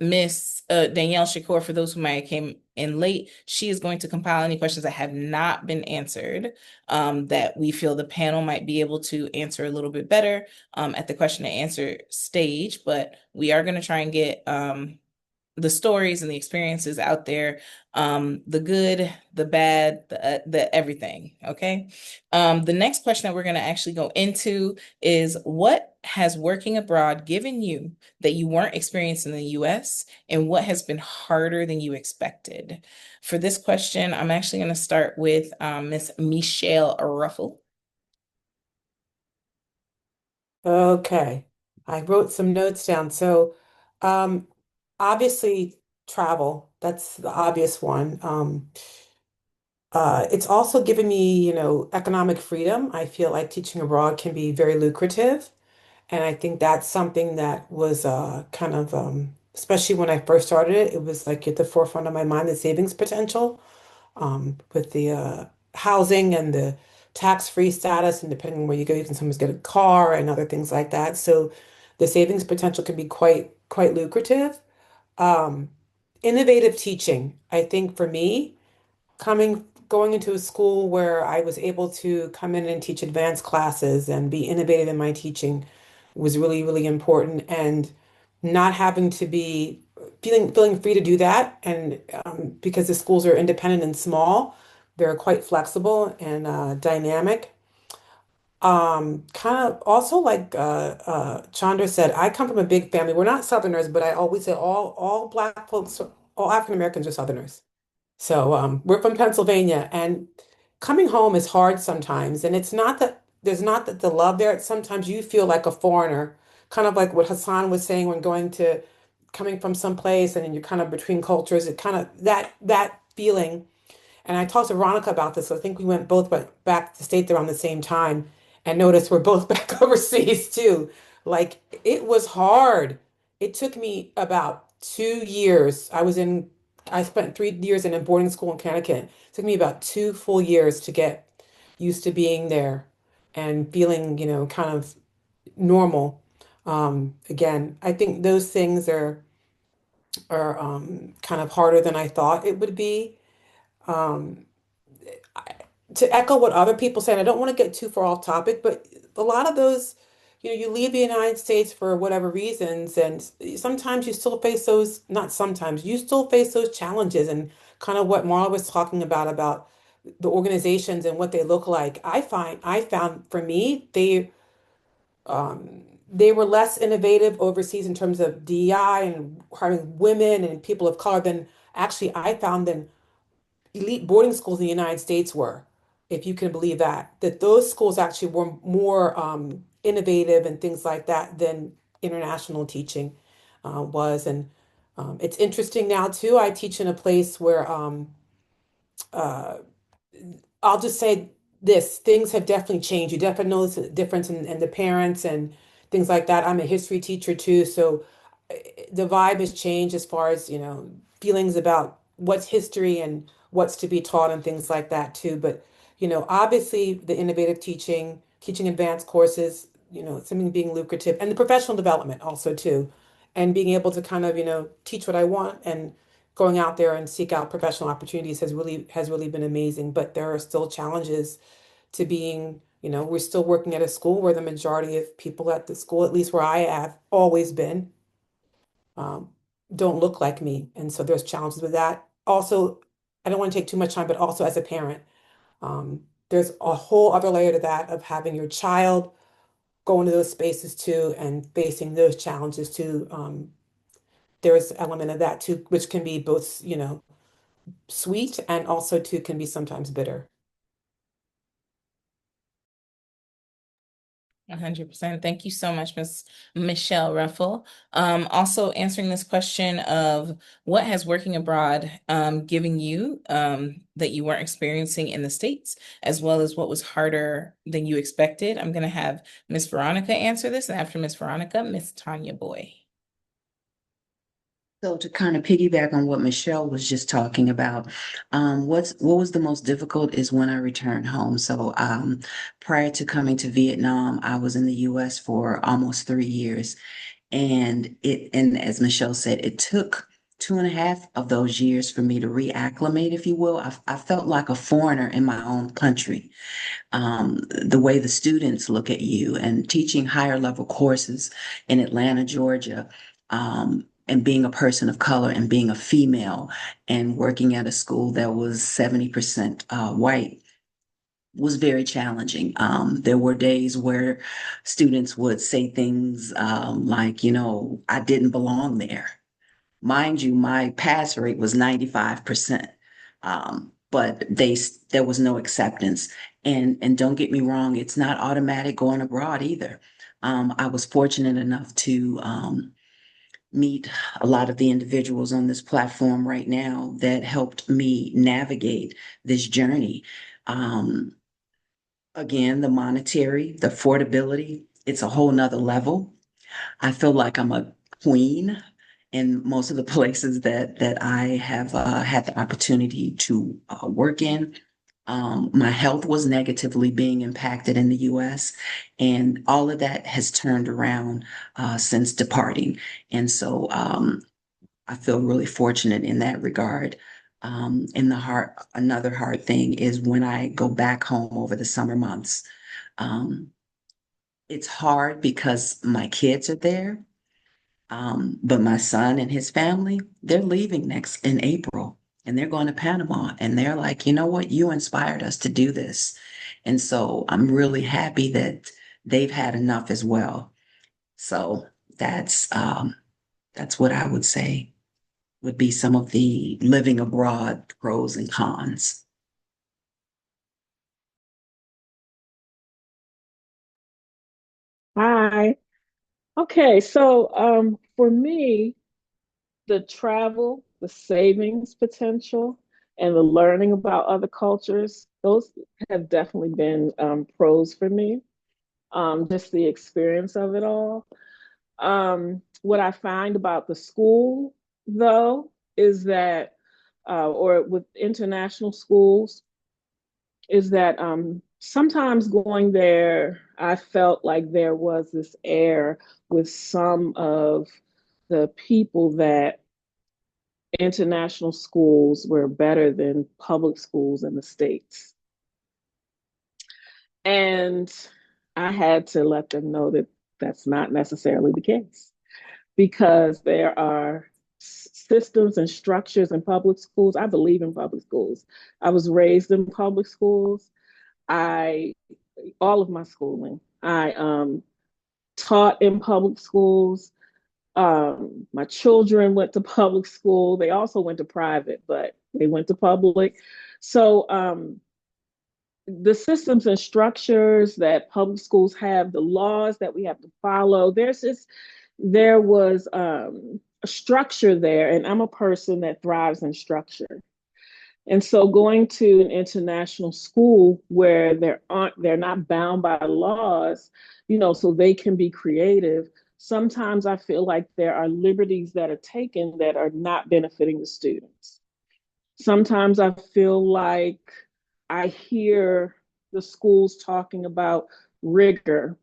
Miss Danielle Shakur, for those who might have came in late, she is going to compile any questions that have not been answered that we feel the panel might be able to answer a little bit better at the question and answer stage. But we are going to try and get the stories and the experiences out there, the good, the bad, the everything. Okay. The next question that we're going to actually go into is, what has working abroad given you that you weren't experiencing in the US, and what has been harder than you expected? For this question, I'm actually going to start with Miss Michelle Ruffle. Okay. I wrote some notes down. So, um, obviously, travel, that's the obvious one. It's also given me, economic freedom. I feel like teaching abroad can be very lucrative. And I think that's something that was kind of, especially when I first started it, it was like at the forefront of my mind, the savings potential with the housing and the tax-free status. And depending on where you go, you can sometimes get a car and other things like that. So the savings potential can be quite lucrative. Um, Innovative teaching, I think for me, going into a school where I was able to come in and teach advanced classes and be innovative in my teaching was really, really important. And not having to be feeling free to do that. And because the schools are independent and small, they're quite flexible and dynamic. Kind of also like Chandra said, I come from a big family. We're not Southerners, but I always say all Black folks, all African Americans are Southerners. So we're from Pennsylvania, and coming home is hard sometimes. And it's not that there's not that the love there. It's sometimes you feel like a foreigner, kind of like what Hassan was saying when coming from some place and then you're kind of between cultures. It kind of that feeling. And I talked to Veronica about this. So I think we went back to the States around the same time and noticed we're both back overseas too. Like it was hard. It took me about 2 years. I spent 3 years in a boarding school in Connecticut. It took me about 2 full years to get used to being there and feeling, kind of normal. Again, I think those things are kind of harder than I thought it would be. Um, to echo what other people say, and I don't want to get too far off topic, but a lot of those, you leave the United States for whatever reasons, and sometimes you still face those, not sometimes, you still face those challenges and kind of what Marla was talking about the organizations and what they look like. I found for me, they were less innovative overseas in terms of DEI and hiring women and people of color than actually I found than elite boarding schools in the United States were, if you can believe that, that those schools actually were more innovative and things like that than international teaching was. And it's interesting now too. I teach in a place where uh, I'll just say this, things have definitely changed. You definitely notice a difference in the parents and things like that. I'm a history teacher too, so the vibe has changed as far as, feelings about what's history and what's to be taught and things like that too. But, obviously the innovative teaching, teaching advanced courses, something being lucrative, and the professional development also too, and being able to kind of, teach what I want and going out there and seek out professional opportunities has really been amazing. But there are still challenges to being, we're still working at a school where the majority of people at the school, at least where I have always been, um, don't look like me. And so there's challenges with that. Also, I don't want to take too much time, but also as a parent, there's a whole other layer to that of having your child go into those spaces too and facing those challenges too. There's an element of that too, which can be both, sweet and also too can be sometimes bitter. 100%. Thank you so much, Miss Michelle Ruffle. Also answering this question of what has working abroad given you that you weren't experiencing in the States, as well as what was harder than you expected. I'm going to have Miss Veronica answer this, and after Miss Veronica, Miss Tanya Boy. So to kind of piggyback on what Michelle was just talking about, what was the most difficult is when I returned home. So prior to coming to Vietnam, I was in the U.S. for almost 3 years, and as Michelle said, it took 2.5 of those years for me to reacclimate, if you will. I felt like a foreigner in my own country. The way the students look at you and teaching higher level courses in Atlanta, Georgia, and being a person of color and being a female and working at a school that was 70% white was very challenging. There were days where students would say things like, I didn't belong there. Mind you, my pass rate was 95%. But there was no acceptance. And don't get me wrong, it's not automatic going abroad either. I was fortunate enough to meet a lot of the individuals on this platform right now that helped me navigate this journey. Um, Again, the monetary, the affordability, it's a whole nother level. I feel like I'm a queen in most of the places that I have had the opportunity to work in. My health was negatively being impacted in the US, and all of that has turned around since departing. And so I feel really fortunate in that regard. Another hard thing is when I go back home over the summer months. Um, it's hard because my kids are there, but my son and his family, they're leaving next in April and they're going to Panama. And they're like, you know what? You inspired us to do this. And so I'm really happy that they've had enough as well. So that's what I would say would be some of the living abroad pros and cons. Hi. Okay, so for me, the travel, the savings potential, and the learning about other cultures, those have definitely been pros for me. Just the experience of it all. What I find about the school, though, is that, or with international schools, is that sometimes going there, I felt like there was this air with some of the people that international schools were better than public schools in the States. And I had to let them know that that's not necessarily the case because there are systems and structures in public schools. I believe in public schools. I was raised in public schools. I all of my schooling. I taught in public schools. My children went to public school. They also went to private, but They went to public. So the systems and structures that public schools have, the laws that we have to follow, there was a structure there, and I'm a person that thrives in structure. And so going to an international school where they're not bound by laws, so they can be creative. Sometimes I feel like there are liberties that are taken that are not benefiting the students. Sometimes I feel like I hear the schools talking about rigor.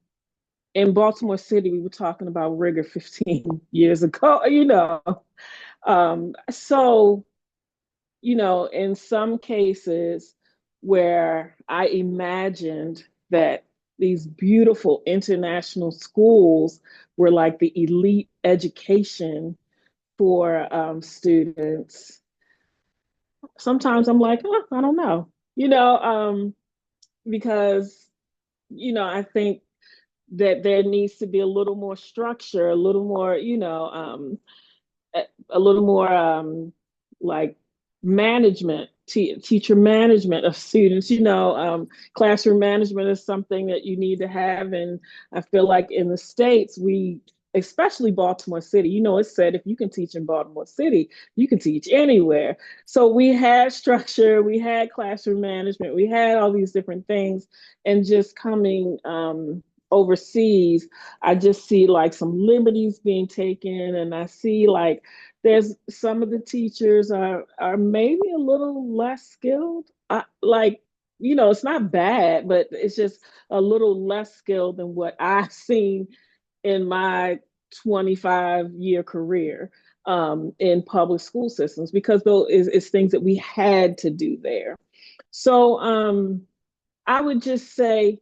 In Baltimore City, we were talking about rigor 15 years ago. So in some cases where I imagined that these beautiful international schools were like the elite education for students, sometimes I'm like, I don't know, because, I think that there needs to be a little more structure, a little more, a little more like management, teacher management of students. Classroom management is something that you need to have. And I feel like in the States, especially Baltimore City, it's said if you can teach in Baltimore City, you can teach anywhere. So we had structure, we had classroom management, we had all these different things. And just coming overseas, I just see like some liberties being taken, and I see like there's some of the teachers are maybe a little less skilled. It's not bad, but it's just a little less skilled than what I've seen in my 25-year career in public school systems, because though is things that we had to do there. So I would just say,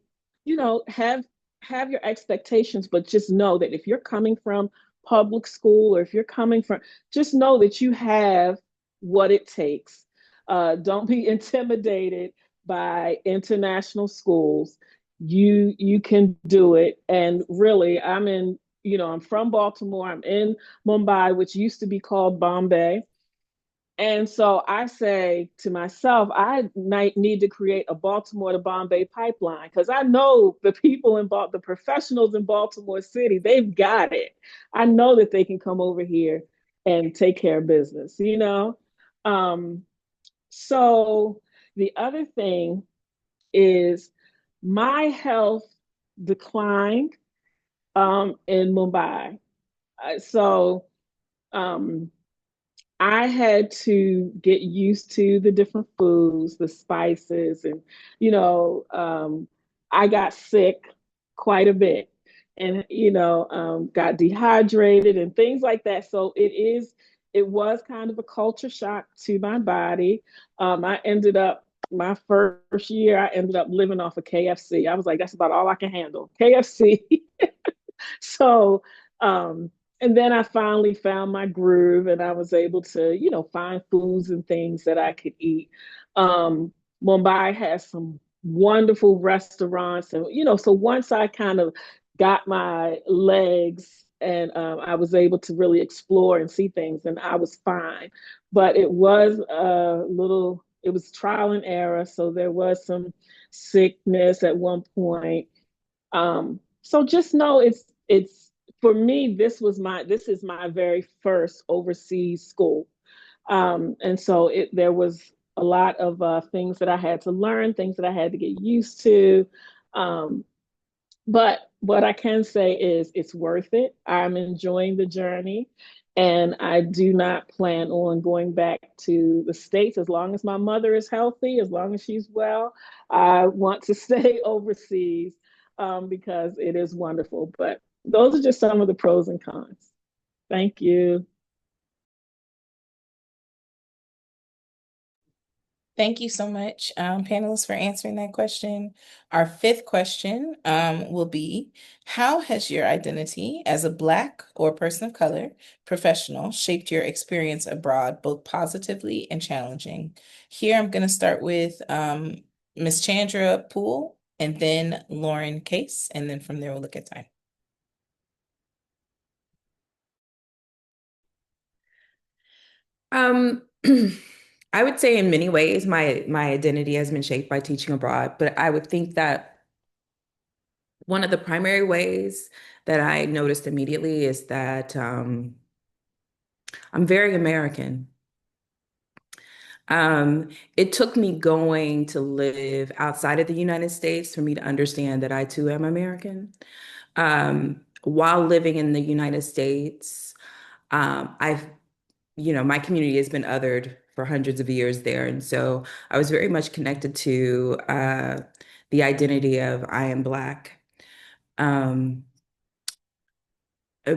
have your expectations, but just know that if you're coming from public school, or if you're coming from, just know that you have what it takes. Don't be intimidated by international schools. You can do it. And really, I'm from Baltimore. I'm in Mumbai, which used to be called Bombay. And so I say to myself, I might need to create a Baltimore to Bombay pipeline, because I know the people the professionals in Baltimore City, they've got it. I know that they can come over here and take care of business. Um, so the other thing is my health declined in Mumbai. So um, I had to get used to the different foods, the spices, and I got sick quite a bit, and got dehydrated and things like that. So it was kind of a culture shock to my body. I ended up my first year, I ended up living off of KFC. I was like, that's about all I can handle, KFC. So, and then I finally found my groove, and I was able to, find foods and things that I could eat. Um, Mumbai has some wonderful restaurants. And, so once I kind of got my legs, and I was able to really explore and see things, and I was fine. But it was trial and error. So there was some sickness at one point. So just know it's for me, this is my very first overseas school. And so there was a lot of things that I had to learn, things that I had to get used to. Um, but what I can say is it's worth it. I'm enjoying the journey. And I do not plan on going back to the States as long as my mother is healthy, as long as she's well. I want to stay overseas because it is wonderful. But those are just some of the pros and cons. Thank you. Thank you so much, panelists, for answering that question. Our fifth question will be, how has your identity as a Black or person of color professional shaped your experience abroad, both positively and challenging? Here, I'm going to start with Ms. Chandra Poole, and then Lauren Case, and then from there, we'll look at time. Um, I would say in many ways my identity has been shaped by teaching abroad, but I would think that one of the primary ways that I noticed immediately is that I'm very American. It took me going to live outside of the United States for me to understand that I too am American. While living in the United States, I've, my community has been othered for hundreds of years there. And so I was very much connected to the identity of I am Black. Um, uh,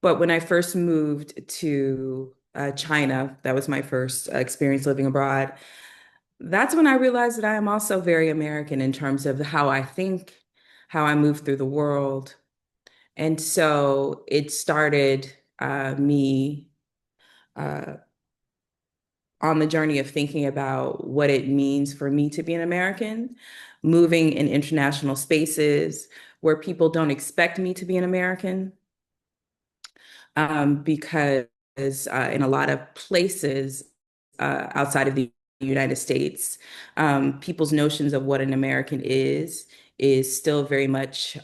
but when I first moved to China, that was my first experience living abroad. That's when I realized that I am also very American in terms of how I think, how I move through the world. And so it started me uh, on the journey of thinking about what it means for me to be an American, moving in international spaces where people don't expect me to be an American, because in a lot of places outside of the United States, people's notions of what an American is still very much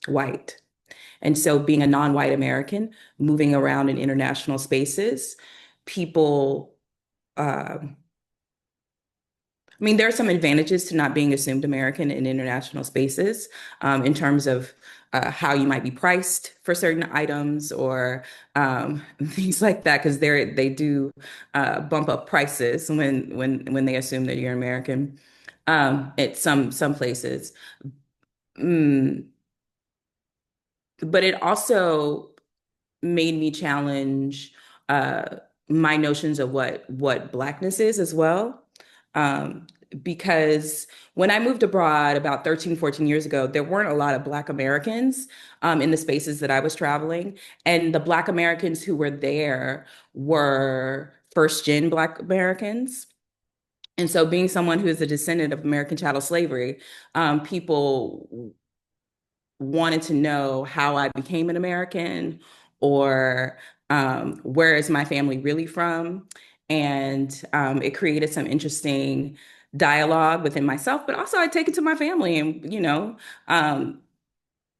white. And so, being a non-white American, moving around in international spaces, people, I mean, there are some advantages to not being assumed American in international spaces, in terms of how you might be priced for certain items or things like that, because they do bump up prices when they assume that you're American at some places. Mm, but it also made me challenge uh, my notions of what Blackness is as well. Um, because when I moved abroad about 13, 14 years ago, there weren't a lot of Black Americans in the spaces that I was traveling. And the Black Americans who were there were first gen Black Americans. And so, being someone who is a descendant of American chattel slavery, people wanted to know how I became an American or where is my family really from. And it created some interesting dialogue within myself, but also I take it to my family and, um,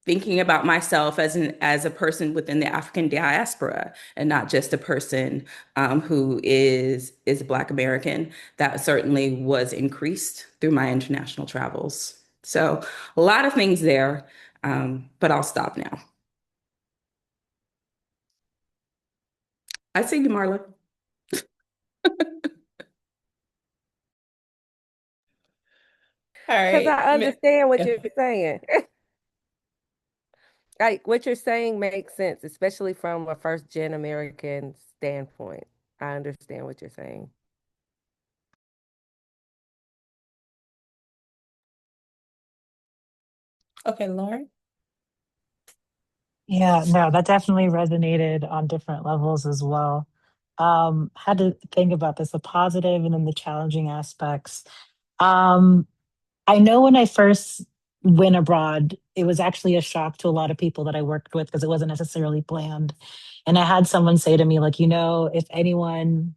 thinking about myself as a person within the African diaspora and not just a person who is Black American. That certainly was increased through my international travels. So a lot of things there, but I'll stop now. I see you, Marla. All Because right. I understand what you're saying. Like what you're saying makes sense, especially from a first gen American standpoint. I understand what you're saying. Okay, Lauren. Yeah, no, that definitely resonated on different levels as well. Had to think about this, the positive and then the challenging aspects. Um, I know when I first went abroad, it was actually a shock to a lot of people that I worked with because it wasn't necessarily planned. And I had someone say to me, like, if anyone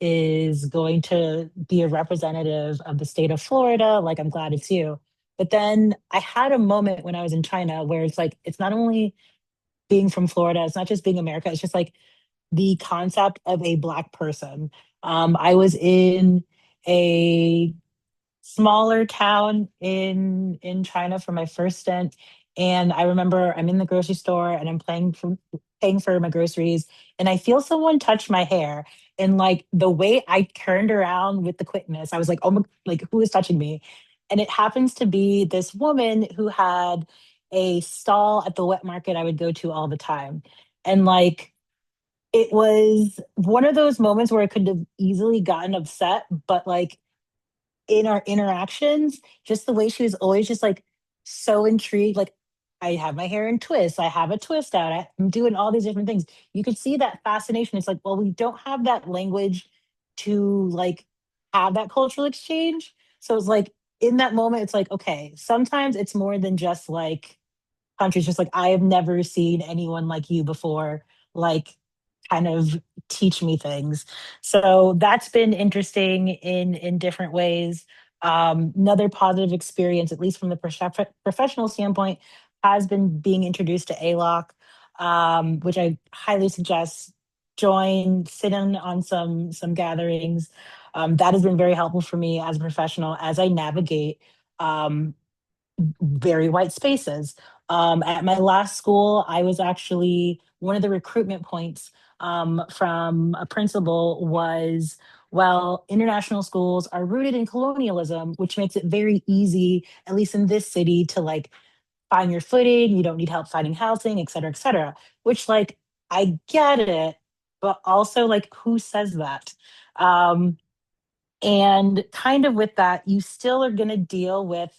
is going to be a representative of the state of Florida, like, I'm glad it's you. But then I had a moment when I was in China where it's like, it's not only being from Florida, it's not just being America, it's just like the concept of a Black person. I was in a smaller town in China for my first stint. And I remember I'm in the grocery store and I'm paying for my groceries, and I feel someone touch my hair. And like the way I turned around with the quickness, I was like, oh my, like who is touching me? And it happens to be this woman who had a stall at the wet market I would go to all the time. And like it was one of those moments where I could have easily gotten upset, but like in our interactions, just the way she was always just like so intrigued. Like, I have my hair in twists, I have a twist out, I'm doing all these different things. You could see that fascination. It's like, well, we don't have that language to like have that cultural exchange. So it's like in that moment, it's like, okay, sometimes it's more than just like countries, just like, I have never seen anyone like you before. Like, kind of teach me things. So that's been interesting in different ways. Another positive experience, at least from the professional standpoint, has been being introduced to ALOC, which I highly suggest join, sit in on some gatherings. That has been very helpful for me as a professional as I navigate um, very white spaces. At my last school, I was actually one of the recruitment points from a principal was, well, international schools are rooted in colonialism, which makes it very easy, at least in this city, to like find your footing. You don't need help finding housing, et cetera, et cetera. Which, like, I get it, but also, like, who says that? Um, and kind of with that, you still are going to deal with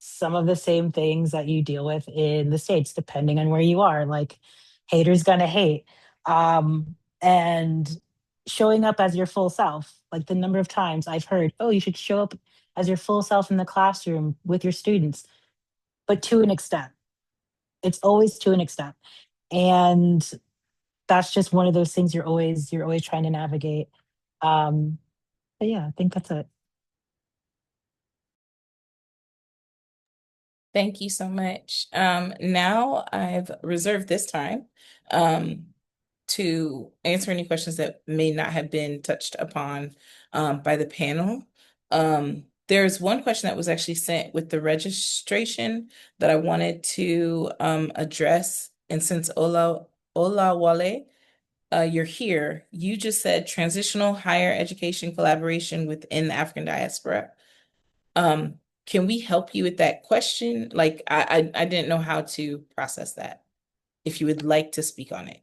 some of the same things that you deal with in the States, depending on where you are. Like, haters going to hate. And showing up as your full self, like the number of times I've heard, oh, you should show up as your full self in the classroom with your students, but to an extent. It's always to an extent. And that's just one of those things you're always trying to navigate. Um, but yeah, I think that's it. Thank you so much. Now I've reserved this time um, to answer any questions that may not have been touched upon by the panel. There's one question that was actually sent with the registration that I wanted to address. And since Ola Wale, you're here, you just said transitional higher education collaboration within the African diaspora. Um, can we help you with that question? Like, I didn't know how to process that. If you would like to speak on it.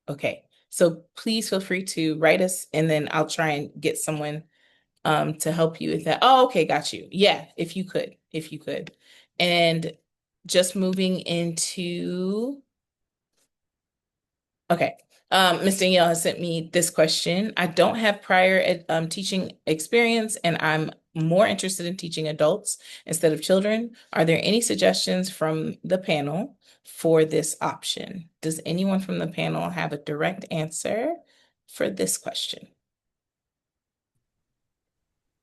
Okay. So please feel free to write us and then I'll try and get someone to help you with that. Oh, okay, got you. Yeah, if you could, if you could. And just moving into okay. Ms. Danielle has sent me this question. I don't have prior teaching experience and I'm more interested in teaching adults instead of children. Are there any suggestions from the panel for this option? Does anyone from the panel have a direct answer for this question?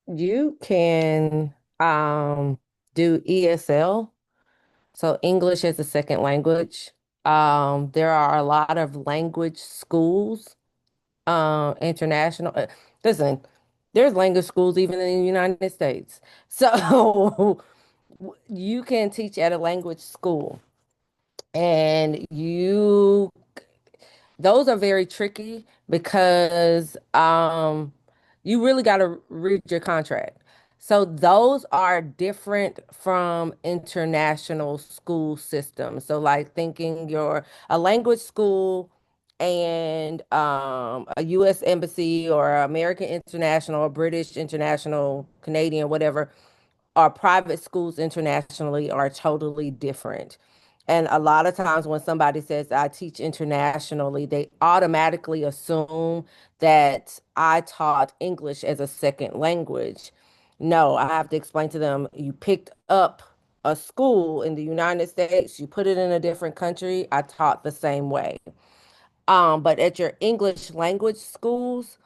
You can do ESL, so English as a second language. There are a lot of language schools, international. Listen, there's language schools even in the United States. So you can teach at a language school and those are very tricky because you really got to read your contract. So those are different from international school systems. So like thinking you're a language school and a US embassy or American international or British international, Canadian, whatever, our private schools internationally are totally different. And a lot of times when somebody says I teach internationally, they automatically assume that I taught English as a second language. No, I have to explain to them, you picked up a school in the United States, you put it in a different country, I taught the same way. But at your English language schools,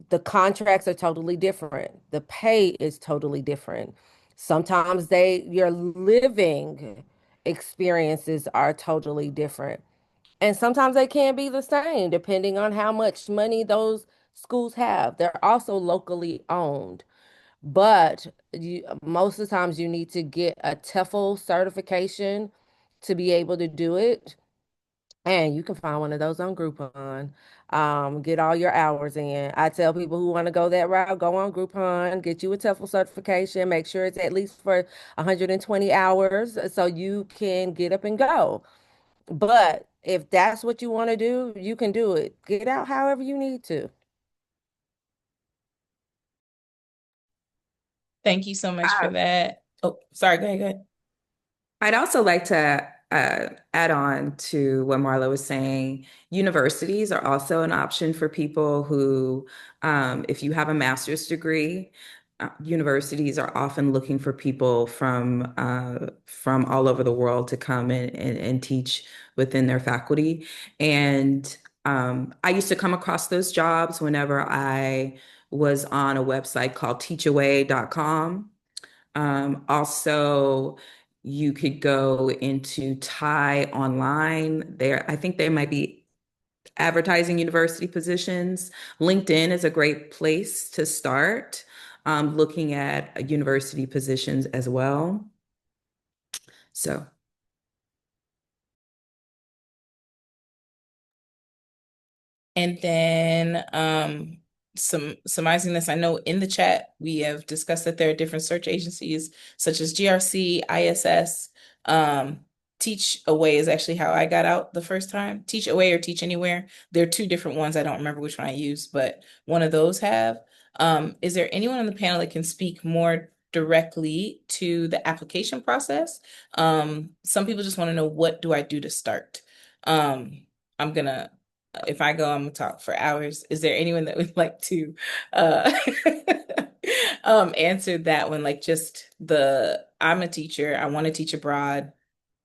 the contracts are totally different. The pay is totally different. Sometimes your living experiences are totally different. And sometimes they can be the same depending on how much money those schools have. They're also locally owned. But most of the times you need to get a TEFL certification to be able to do it. And you can find one of those on Groupon. Get all your hours in. I tell people who want to go that route, go on Groupon, get you a TEFL certification, make sure it's at least for 120 hours so you can get up and go. But if that's what you want to do, you can do it. Get out however you need to. Thank you so much for that. Oh, sorry, go ahead. I'd also like to add on to what Marla was saying. Universities are also an option for people who, if you have a master's degree, universities are often looking for people from all over the world to come and teach within their faculty. And I used to come across those jobs whenever I was on a website called teachaway.com. Also, you could go into Thai online. There, I think they might be advertising university positions. LinkedIn is a great place to start looking at university positions as well. So, And then surmising this, I know in the chat we have discussed that there are different search agencies such as GRC, ISS. Teach Away is actually how I got out the first time. Teach Away or Teach Anywhere. There are two different ones. I don't remember which one I used, but one of those have. Is there anyone on the panel that can speak more directly to the application process? Some people just want to know, what do I do to start? I'm gonna if I go, I'm gonna talk for hours. Is there anyone that would like to uh answer that one? Like, just I'm a teacher, I want to teach abroad.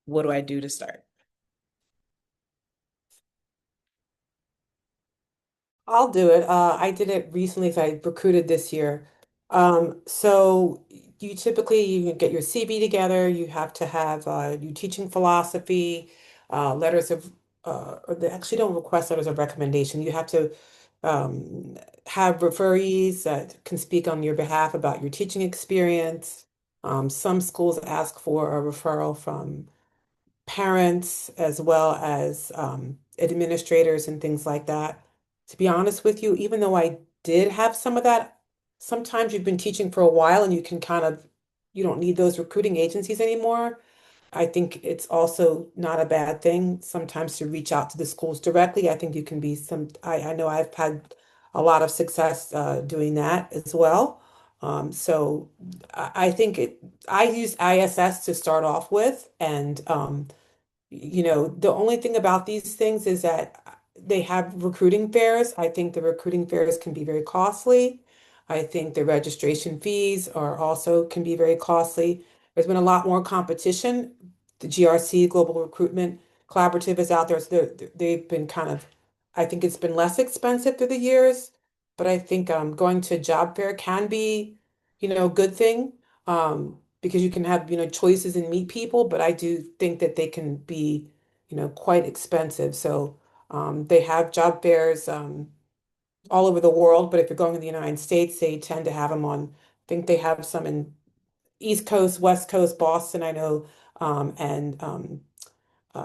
What do I do to start? I'll do it. I did it recently, so I recruited this year. So you typically you get your CV together. You have to have your teaching philosophy, letters of, or they actually don't request letters of recommendation. You have to um, have referees that can speak on your behalf about your teaching experience. Some schools ask for a referral from parents as well as administrators and things like that. To be honest with you, even though I did have some of that, sometimes you've been teaching for a while and you can kind of, you don't need those recruiting agencies anymore. I think it's also not a bad thing sometimes to reach out to the schools directly. I think you can be I know I've had a lot of success doing that as well. So I think I use ISS to start off with, and the only thing about these things is that they have recruiting fairs. I think the recruiting fairs can be very costly. I think the registration fees are also can be very costly. There's been a lot more competition. The GRC, Global Recruitment Collaborative, is out there. So they've been kind of, I think it's been less expensive through the years, but I think going to a job fair can be, a good thing. Because you can have, choices and meet people, but I do think that they can be, quite expensive. So they have job fairs all over the world, but if you're going to the United States, they tend to have them on, I think they have some in East Coast, West Coast, Boston, I know, and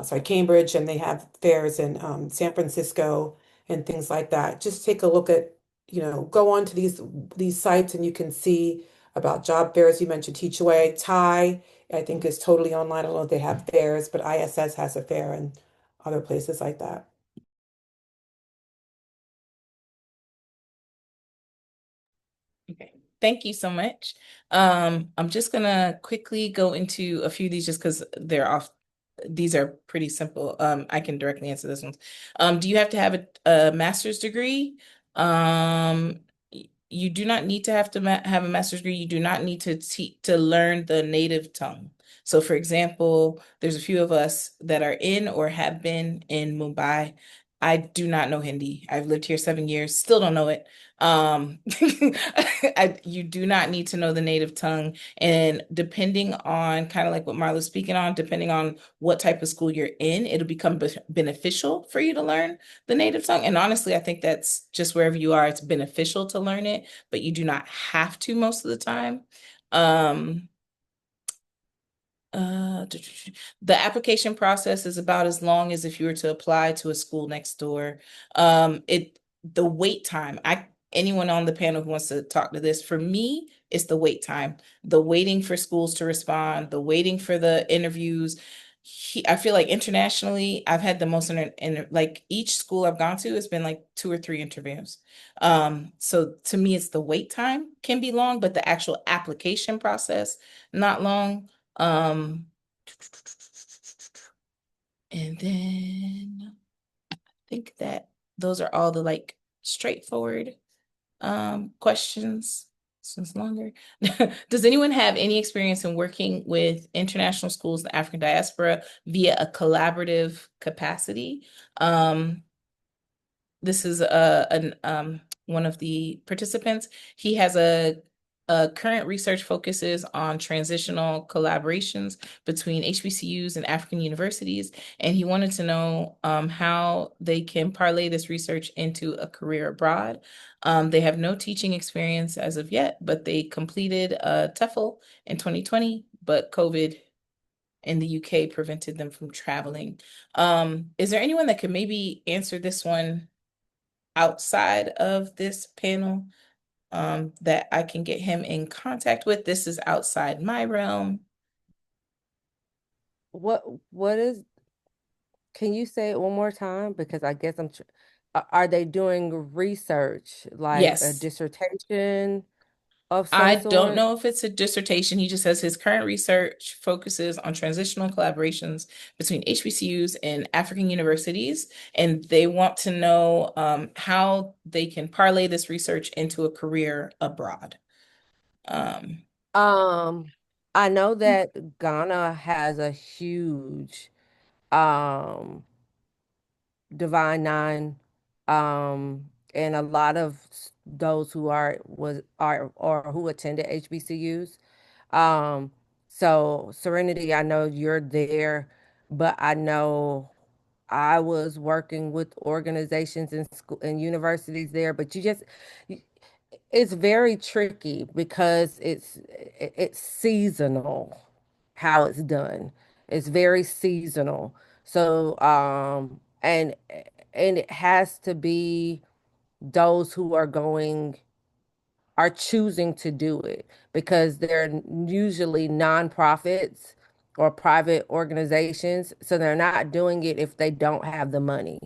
sorry, Cambridge, and they have fairs in San Francisco and things like that. Just take a look at, go on to these sites and you can see about job fairs. You mentioned Teach Away. Thai, I think, is totally online. I don't know if they have fairs, but ISS has a fair and other places like that. Okay, thank you so much. I'm just gonna quickly go into a few of these just because these are pretty simple. I can directly answer this one. Do you have to have a master's degree? You do not need to have to have a master's degree. You do not need to learn the native tongue. So, for example, there's a few of us that are in or have been in Mumbai. I do not know Hindi. I've lived here 7 years, still don't know it. Um, you do not need to know the native tongue. And depending on kind of like what Marla's speaking on, depending on what type of school you're in, it'll become beneficial for you to learn the native tongue. And honestly, I think that's just wherever you are, it's beneficial to learn it, but you do not have to most of the time. Um, the application process is about as long as if you were to apply to a school next door. The wait time. Anyone on the panel who wants to talk to this, for me, it's the wait time. The waiting for schools to respond, the waiting for the interviews. I feel like internationally, I've had the most like each school I've gone to has been like 2 or 3 interviews. So to me, it's the wait time can be long, but the actual application process, not long. And then I think that those are all the like straightforward questions. This one's longer. Does anyone have any experience in working with international schools in the African diaspora via a collaborative capacity? This is one of the participants. He has a current research focuses on transitional collaborations between HBCUs and African universities, and he wanted to know how they can parlay this research into a career abroad. They have no teaching experience as of yet, but they completed a TEFL in 2020, but COVID in the UK prevented them from traveling. Is there anyone that could maybe answer this one outside of this panel that I can get him in contact with? This is outside my realm. What is, can you say it one more time? Because I guess are they doing research, like a Yes. dissertation of some I don't sort? know if it's a dissertation. He just says his current research focuses on transitional collaborations between HBCUs and African universities, and they want to know how they can parlay this research into a career abroad. Um, I know that Ghana has a huge um Divine Nine, and a lot of those who are or who attended HBCUs. Um, so Serenity, I know you're there, but I know I was working with organizations and school and universities there, but y- it's very tricky because it's seasonal how it's done. It's very seasonal. So and it has to be those who are choosing to do it because they're usually nonprofits or private organizations. So they're not doing it if they don't have the money.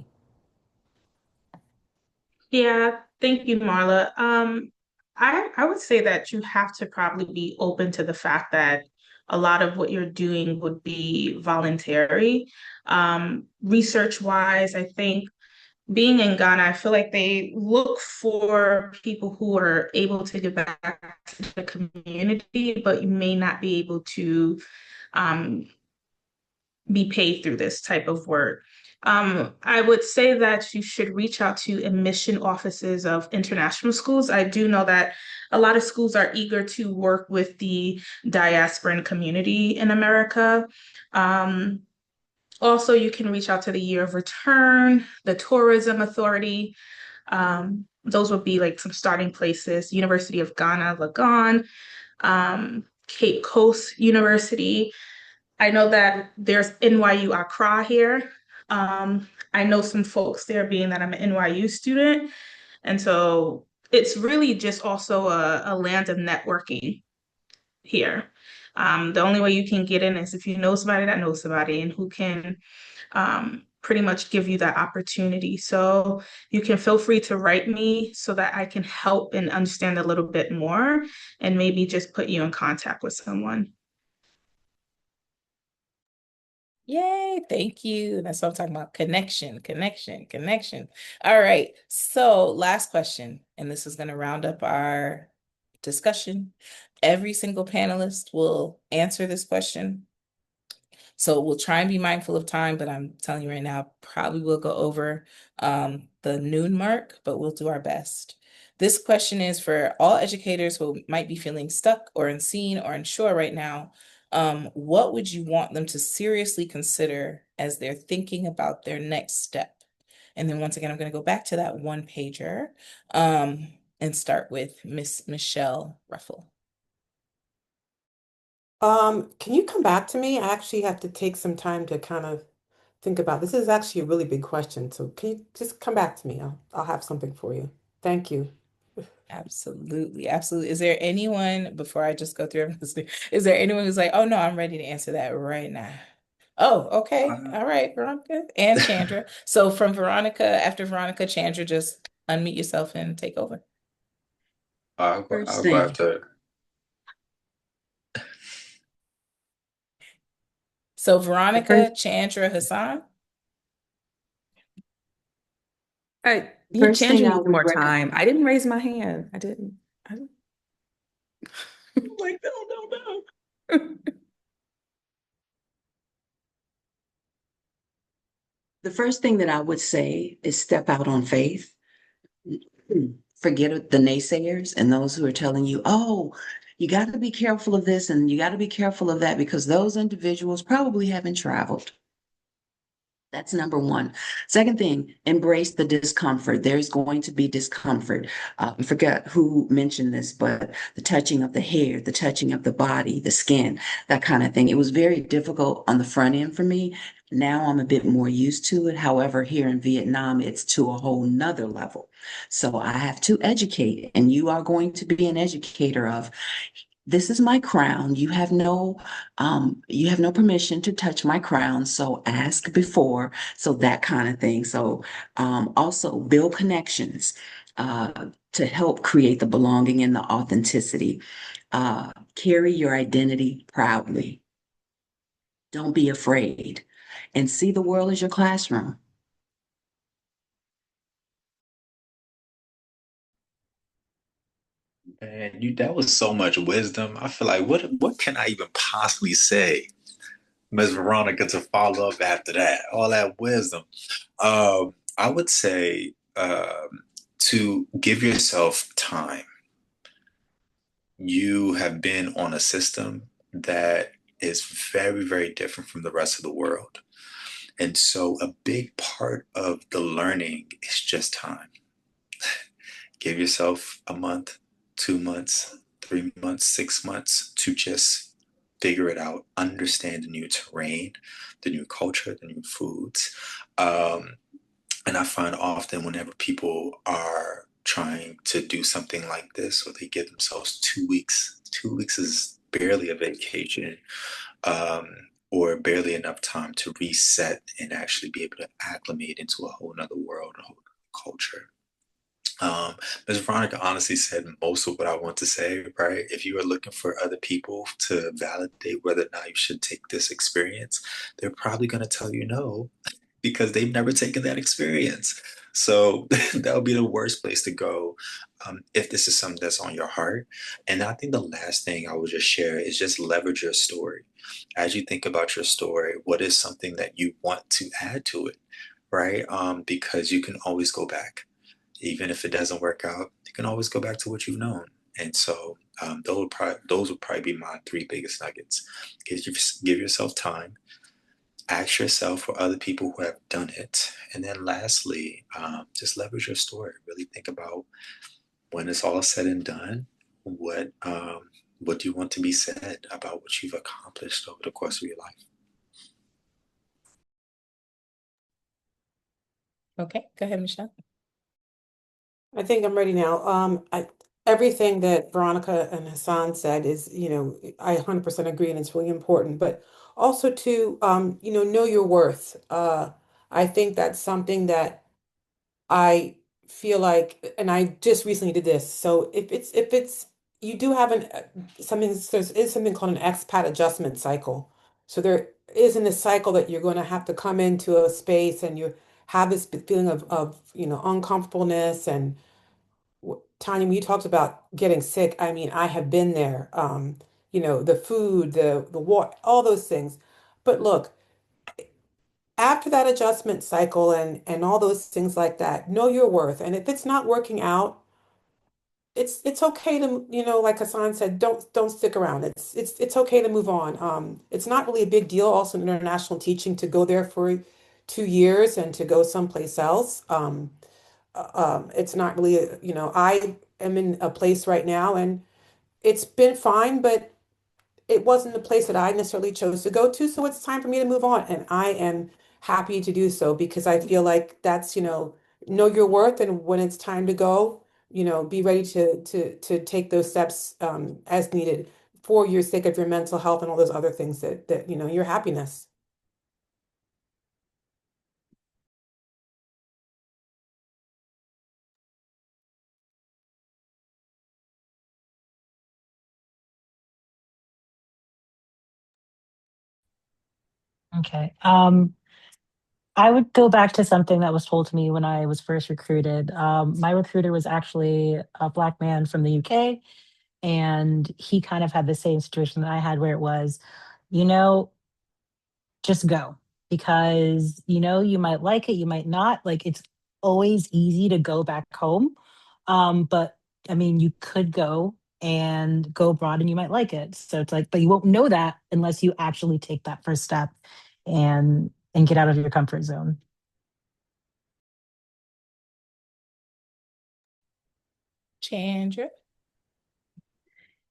Yeah, thank you, Marla. I would say that you have to probably be open to the fact that a lot of what you're doing would be voluntary. Research wise, I think being in Ghana, I feel like they look for people who are able to give back to the community, but you may not be able to um, be paid through this type of work. I would say that you should reach out to admission offices of international schools. I do know that a lot of schools are eager to work with the diasporan community in America. Um, Also, you can reach out to the Year of Return, the Tourism Authority. Those would be like some starting places. University of Ghana, Legon, Cape Coast University. I know that there's NYU Accra here. I know some folks there, being that I'm an NYU student. And so it's really just also a land of networking here. The only way you can get in is if you know somebody that knows somebody and who can pretty much give you that opportunity. So you can feel free to write me so that I can help and understand a little bit more and maybe just put you in contact with someone. Yay, thank you. That's what I'm talking about. Connection, connection, connection. All right. So, last question, and this is going to round up our discussion. Every single panelist will answer this question. So we'll try and be mindful of time, but I'm telling you right now, probably will go over the noon mark, but we'll do our best. This question is for all educators who might be feeling stuck or unseen or unsure right now. What would you want them to seriously consider as they're thinking about their next step? And then once again, I'm going to go back to that one pager and start with Miss Michelle Ruffle. Can you come back to me? I actually have to take some time to kind of think about this. Is actually a really big question. So can you just come back to me? I'll have something for you. Thank you. Absolutely, absolutely. Is there anyone, before I just go through everything, is there anyone who's like, oh no, I'm ready to answer that right now? Oh, okay. Uh, All right, Veronica and Chandra. So from Veronica, after Veronica, Chandra, just unmute yourself and take over. I'll First go thing, after. So the first Veronica, Chandra, Hassan. All right, the first Chandra thing I needs would more recommend. time. I didn't raise my hand. I didn't. Like, no, no, no. The first thing that I would say is step out on faith. Forget the naysayers and those who are telling you, oh, you got to be careful of this and you got to be careful of that because those individuals probably haven't traveled. That's number one. Second thing, embrace the discomfort. There's going to be discomfort. I forget who mentioned this, but the touching of the hair, the touching of the body, the skin, that kind of thing. It was very difficult on the front end for me. Now I'm a bit more used to it. However, here in Vietnam, it's to a whole nother level. So I have to educate, and you are going to be an educator of this is my crown. You have no permission to touch my crown. So ask before. So that kind of thing. So also build connections to help create the belonging and the authenticity. Carry your identity proudly. Don't be afraid. And see the world as your classroom. And that was so much wisdom. I feel like what can I even possibly say, Miss Veronica, to follow up after that? All that wisdom. I would say to give yourself time. You have been on a system that is very, very different from the rest of the world. And so a big part of the learning is just time. Give yourself a month, 2 months, 3 months, 6 months to just figure it out, understand the new terrain, the new culture, the new foods. And I find often whenever people are trying to do something like this, or they give themselves 2 weeks, 2 weeks is barely a vacation, um, or barely enough time to reset and actually be able to acclimate into a whole nother world, a whole nother culture. Ms. Veronica honestly said most of what I want to say, right? If you are looking for other people to validate whether or not you should take this experience, they're probably going to tell you no because they've never taken that experience. So that would be the worst place to go if this is something that's on your heart. And I think the last thing I would just share is just leverage your story. As you think about your story, what is something that you want to add to it, right? Because you can always go back even if it doesn't work out, you can always go back to what you've known. And so those would probably be my three biggest nuggets. Give yourself time. Ask yourself for other people who have done it. And then lastly, just leverage your story. Really think about when it's all said and done, what do you want to be said about what you've accomplished over the course of your life? Okay, go ahead, Michelle. I think I'm ready now. Everything that Veronica and Hassan said is, I 100% agree, and it's really important. But also to, know your worth. I think that's something that I feel like, and I just recently did this. So if it's you do have there is something called an expat adjustment cycle. So there is in this cycle that you're going to have to come into a space and you have this feeling of uncomfortableness and Tanya, when you talked about getting sick, I mean, I have been there. The food, the water, all those things. But look, after that adjustment cycle and all those things like that, know your worth. And if it's not working out, it's okay to, like Hassan said, don't stick around. It's okay to move on. It's not really a big deal also in international teaching to go there for 2 years and to go someplace else. It's not really, I am in a place right now and it's been fine, but it wasn't the place that I necessarily chose to go to. So it's time for me to move on. And I am happy to do so because I feel like that's, know your worth. And when it's time to go, be ready to take those steps as needed for your sake of your mental health and all those other things that your happiness. Okay. I would go back to something that was told to me when I was first recruited. My recruiter was actually a Black man from the UK. And he kind of had the same situation that I had where it was, you know, just go because you might like it, you might not. Like it's always easy to go back home. But I mean, you could go and go abroad and you might like it. So it's like, but you won't know that unless you actually take that first step and get out of your comfort zone. Chandra.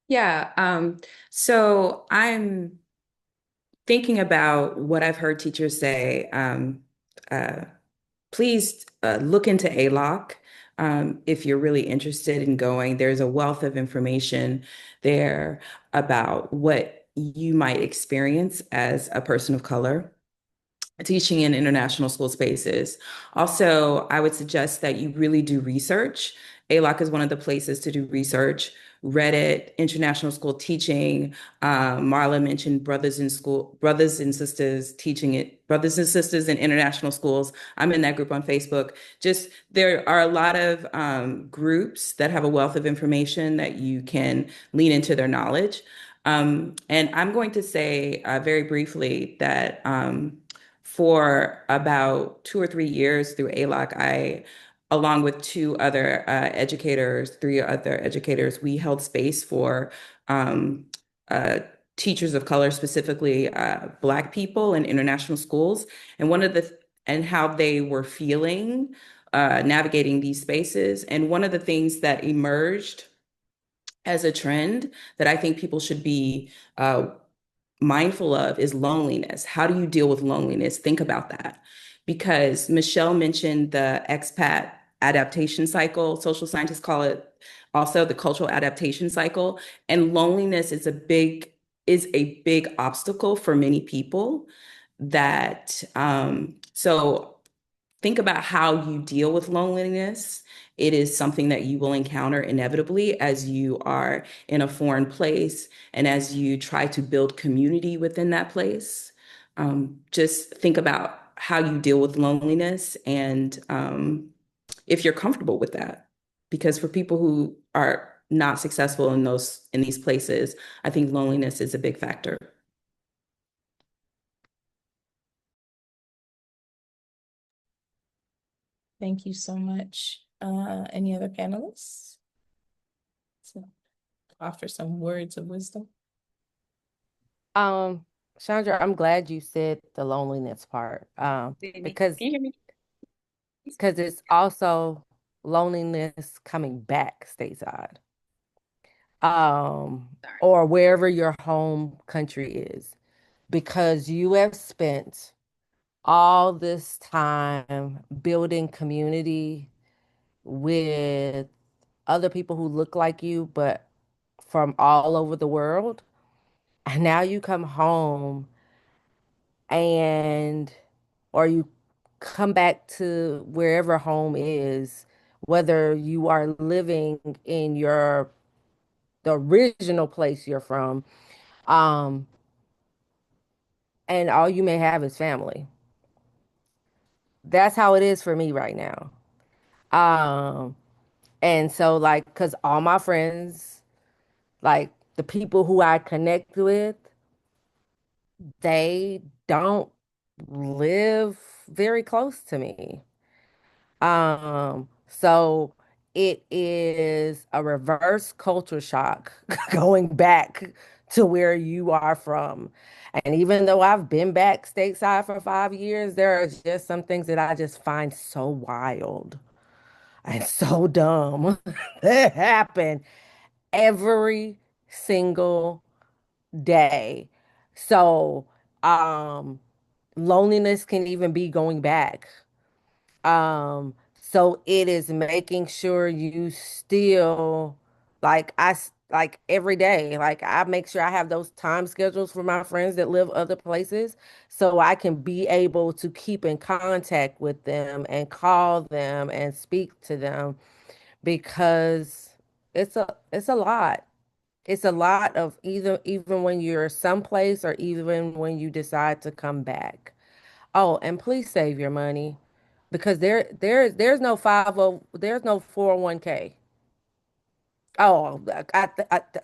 Yeah, so I'm thinking about what I've heard teachers say. Uh, Please look into ALOC if you're really interested in going. There's a wealth of information there about what you might experience as a person of color teaching in international school spaces. Also, I would suggest that you really do research. ALOC is one of the places to do research. Reddit, International School Teaching. Marla mentioned Brothers and Sisters Teaching It, Brothers and Sisters in International Schools. I'm in that group on Facebook. Just there are a lot of groups that have a wealth of information that you can lean into their knowledge. And I'm going to say very briefly that for about 2 or 3 years through ALOC, along with three other educators, we held space for um, uh, teachers of color, specifically Black people in international schools, and and how they were feeling navigating these spaces. And one of the things that emerged as a trend that I think people should be mindful of is loneliness. How do you deal with loneliness? Think about that. Because Michelle mentioned the expat adaptation cycle, social scientists call it also the cultural adaptation cycle. And loneliness is a big obstacle for many people that so think about how you deal with loneliness. It is something that you will encounter inevitably as you are in a foreign place and as you try to build community within that place. Just think about how you deal with loneliness and if you're comfortable with that. Because for people who are not successful in these places, I think loneliness is a big factor. Thank you so much. Any other panelists? So offer some words of wisdom. Um, Chandra, I'm glad you said the loneliness part. Can Because you hear me? it's also loneliness coming back stateside. Sorry. Or wherever your home country is, because you have spent all this time building community with other people who look like you, but from all over the world. And now you come home and, or you come back to wherever home is, whether you are living in the original place you're from, um, and all you may have is family. That's how it is for me right now. Um, and so like, cause all my friends, like the people who I connect with, they don't live very close to me. So it is a reverse culture shock going back to where you are from. And even though I've been back stateside for 5 years, there are just some things that I just find so wild and so dumb that happen every single day. So, um, loneliness can even be going back. So it is making sure you still like every day, like I make sure I have those time schedules for my friends that live other places so I can be able to keep in contact with them and call them and speak to them because it's a lot. It's a lot of either even when you're someplace or even when you decide to come back. Oh, and please save your money because there's no 50, there's no 401k. Oh,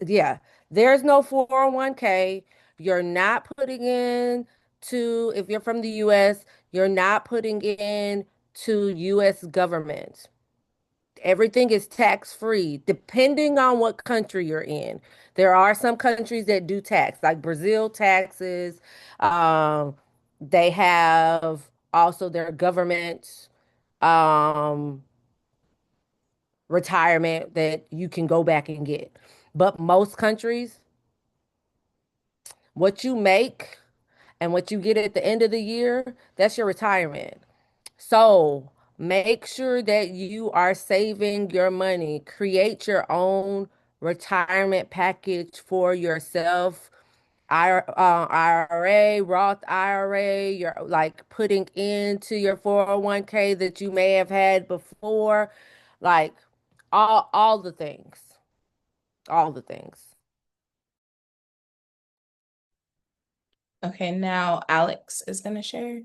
yeah. There's no 401k. You're not putting in if you're from the US, you're not putting in to US government. Everything is tax free, depending on what country you're in. There are some countries that do tax, like Brazil taxes. Um, they have also their government um, retirement that you can go back and get. But most countries, what you make and what you get at the end of the year, that's your retirement. So make sure that you are saving your money. Create your own retirement package for yourself. IRA, Roth IRA, you're like putting into your 401k that you may have had before, like all the things. All the things. Okay, now Alex is going to share.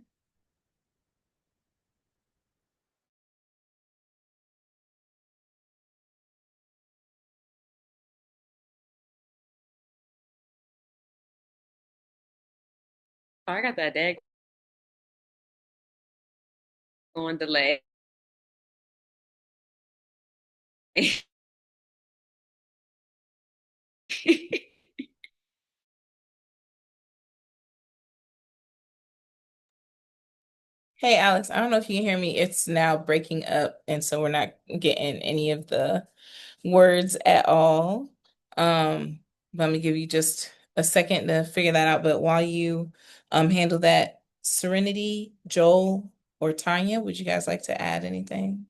Oh, I got that dag on delay. Hey, Alex, I don't know if you can hear me. It's now breaking up, and so we're not getting any of the words at all. Let me give you just a second to figure that out. But while you handle that, Serenity, Joel, or Tanya, would you guys like to add anything?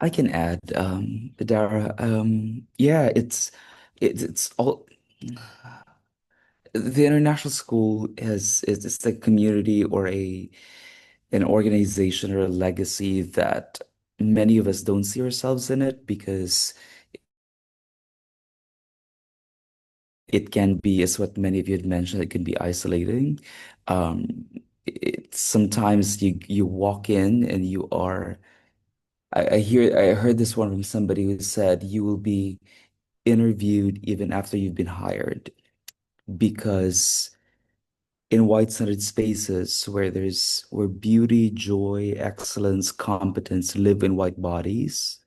I can add, Dara. Yeah, it's all the international school has it's a community or an organization or a legacy that many of us don't see ourselves in it because it can be, as what many of you had mentioned, it can be isolating. Um, sometimes you walk in and you are. I heard this one from somebody who said you will be interviewed even after you've been hired because in white-centered spaces where beauty, joy, excellence, competence live in white bodies,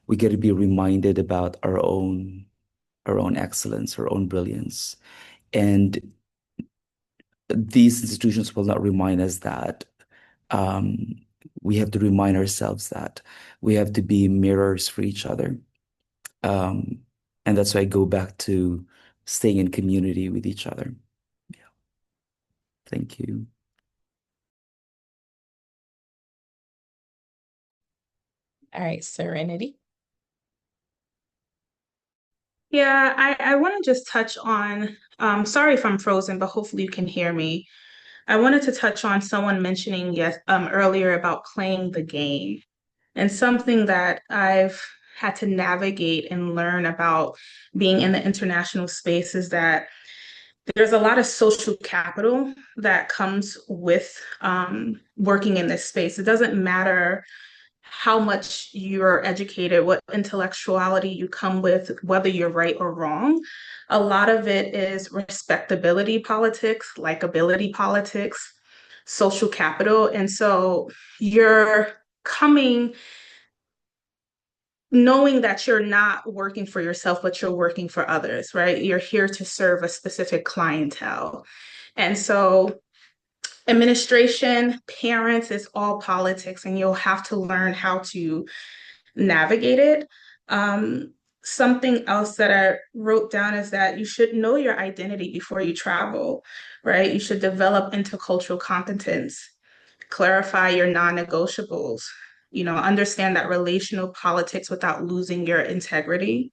we get to be reminded about our own excellence, our own brilliance. And these institutions will not remind us that. Um, we have to remind ourselves that we have to be mirrors for each other. Um, and that's why I go back to staying in community with each other. Yeah. Thank you. All right, Serenity. Yeah, I want to just touch on, sorry if I'm frozen, but hopefully you can hear me. I wanted to touch on someone mentioning earlier about playing the game. And something that I've had to navigate and learn about being in the international space is that there's a lot of social capital that comes with working in this space. It doesn't matter how much you're educated, what intellectuality you come with, whether you're right or wrong. A lot of it is respectability politics, likability politics, social capital. And so you're coming knowing that you're not working for yourself, but you're working for others, right? You're here to serve a specific clientele. And so administration, parents, is all politics, and you'll have to learn how to navigate it. Something else that I wrote down is that you should know your identity before you travel, right? You should develop intercultural competence, clarify your non-negotiables, understand that relational politics without losing your integrity,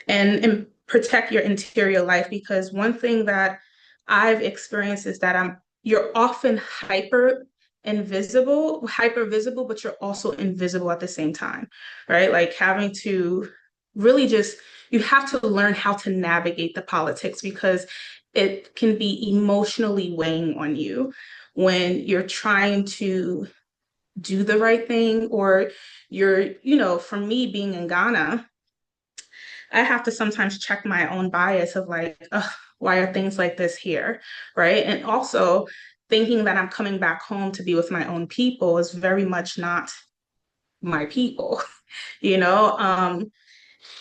and protect your interior life. Because one thing that I've experienced is that you're often hyper visible, but you're also invisible at the same time, right? Like having to really just, you have to learn how to navigate the politics, because it can be emotionally weighing on you when you're trying to do the right thing, or for me being in Ghana, I have to sometimes check my own bias of like, ugh, why are things like this here? Right. And also thinking that I'm coming back home to be with my own people is very much not my people, you know?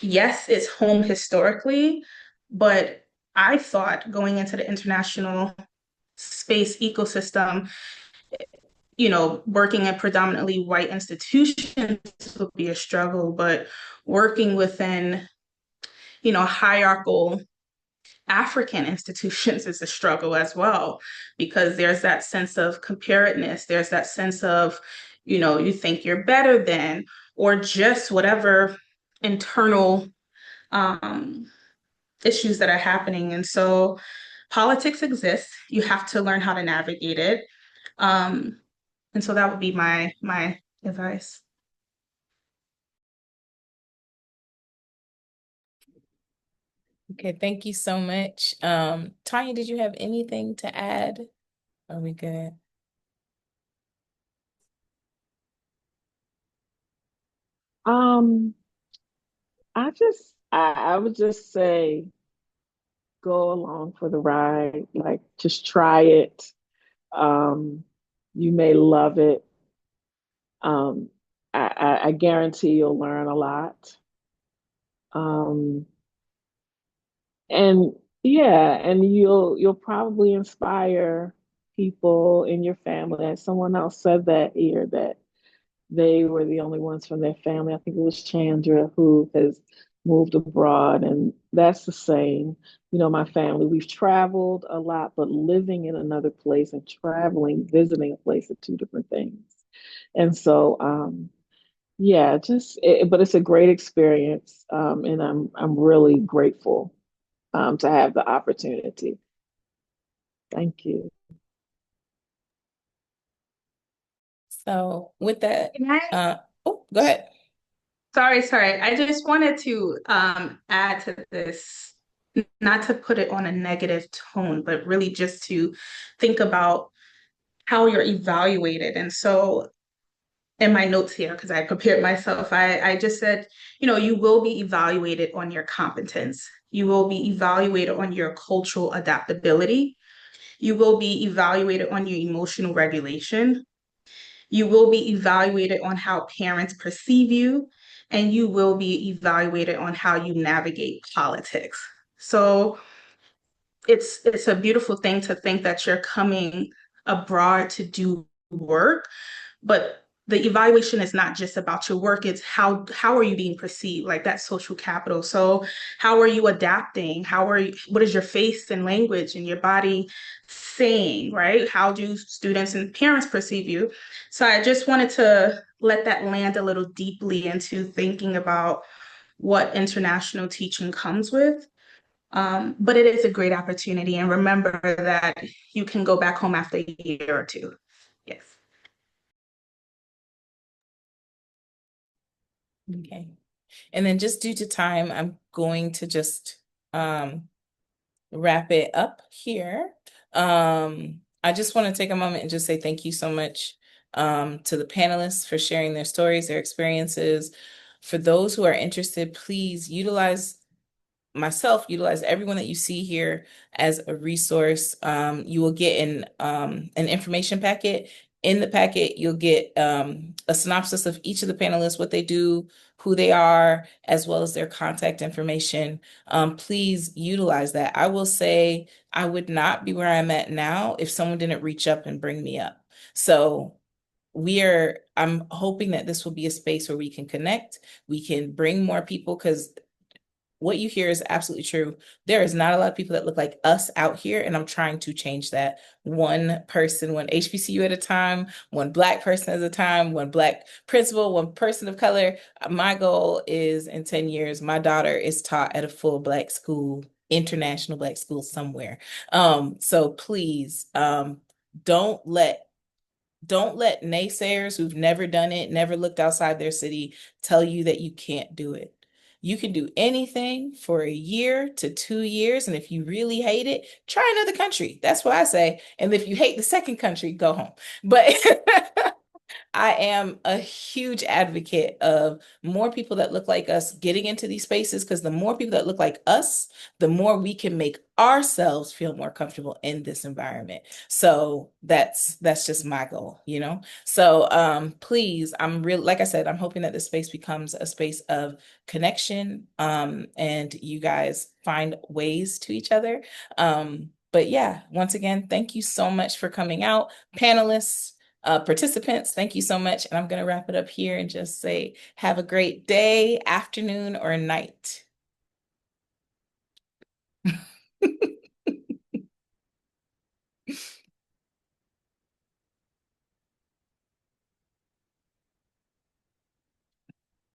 Yes, it's home historically, but I thought going into the international space ecosystem, working at predominantly white institutions would be a struggle, but working within, hierarchical African institutions is a struggle as well, because there's that sense of comparedness, there's that sense of, you think you're better than, or just whatever internal um, issues that are happening. And so politics exists. You have to learn how to navigate it. Um, and so that would be my advice. Okay, thank you so much. Tanya, did you have anything to add? Are we good? Um, I would just say go along for the ride. Like just try it. Um, you may love it. Um, I guarantee you'll learn a lot. Um, and yeah, and you'll probably inspire people in your family. And someone else said that here, that they were the only ones from their family. I think it was Chandra who has moved abroad, and that's the same. My family, we've traveled a lot, but living in another place and traveling, visiting a place are two different things. And so, yeah, but it's a great experience, and I'm really grateful to have the opportunity. Thank you. So with that, Can I oh, go ahead. Sorry. I just wanted to add to this, not to put it on a negative tone, but really just to think about how you're evaluated. And so in my notes here, because I prepared myself, I just said, you will be evaluated on your competence. You will be evaluated on your cultural adaptability. You will be evaluated on your emotional regulation. You will be evaluated on how parents perceive you, and you will be evaluated on how you navigate politics. So it's a beautiful thing to think that you're coming abroad to do work, but the evaluation is not just about your work, it's how are you being perceived, like that social capital. So how are you adapting? What is your face and language and your body saying, right? How do students and parents perceive you? So I just wanted to let that land a little deeply into thinking about what international teaching comes with. But it is a great opportunity. And remember that you can go back home after a year or two. Yes. Okay. And then just due to time, I'm going to just wrap it up here. I just want to take a moment and just say thank you so much to the panelists for sharing their stories, their experiences. For those who are interested, please utilize everyone that you see here as a resource. You will get an information packet. In the packet, you'll get a synopsis of each of the panelists, what they do, who they are, as well as their contact information. Please utilize that. I will say I would not be where I'm at now if someone didn't reach up and bring me up. So I'm hoping that this will be a space where we can connect, we can bring more people, because what you hear is absolutely true. There is not a lot of people that look like us out here, and I'm trying to change that. One person, one HBCU at a time, one Black person at a time, one Black principal, one person of color. My goal is in 10 years, my daughter is taught at a full Black school, international Black school somewhere. So please, don't let naysayers who've never done it, never looked outside their city, tell you that you can't do it. You can do anything for a year to 2 years. And if you really hate it, try another country. That's what I say. And if you hate the second country, go home. But I am a huge advocate of more people that look like us getting into these spaces, because the more people that look like us, the more we can make ourselves feel more comfortable in this environment. So that's just my goal, you know? So please, I'm real, like I said, I'm hoping that this space becomes a space of connection, and you guys find ways to each other. But yeah, once again, thank you so much for coming out. Panelists, participants, thank you so much. And I'm going to wrap it up here and just say, have a great day, afternoon, or night.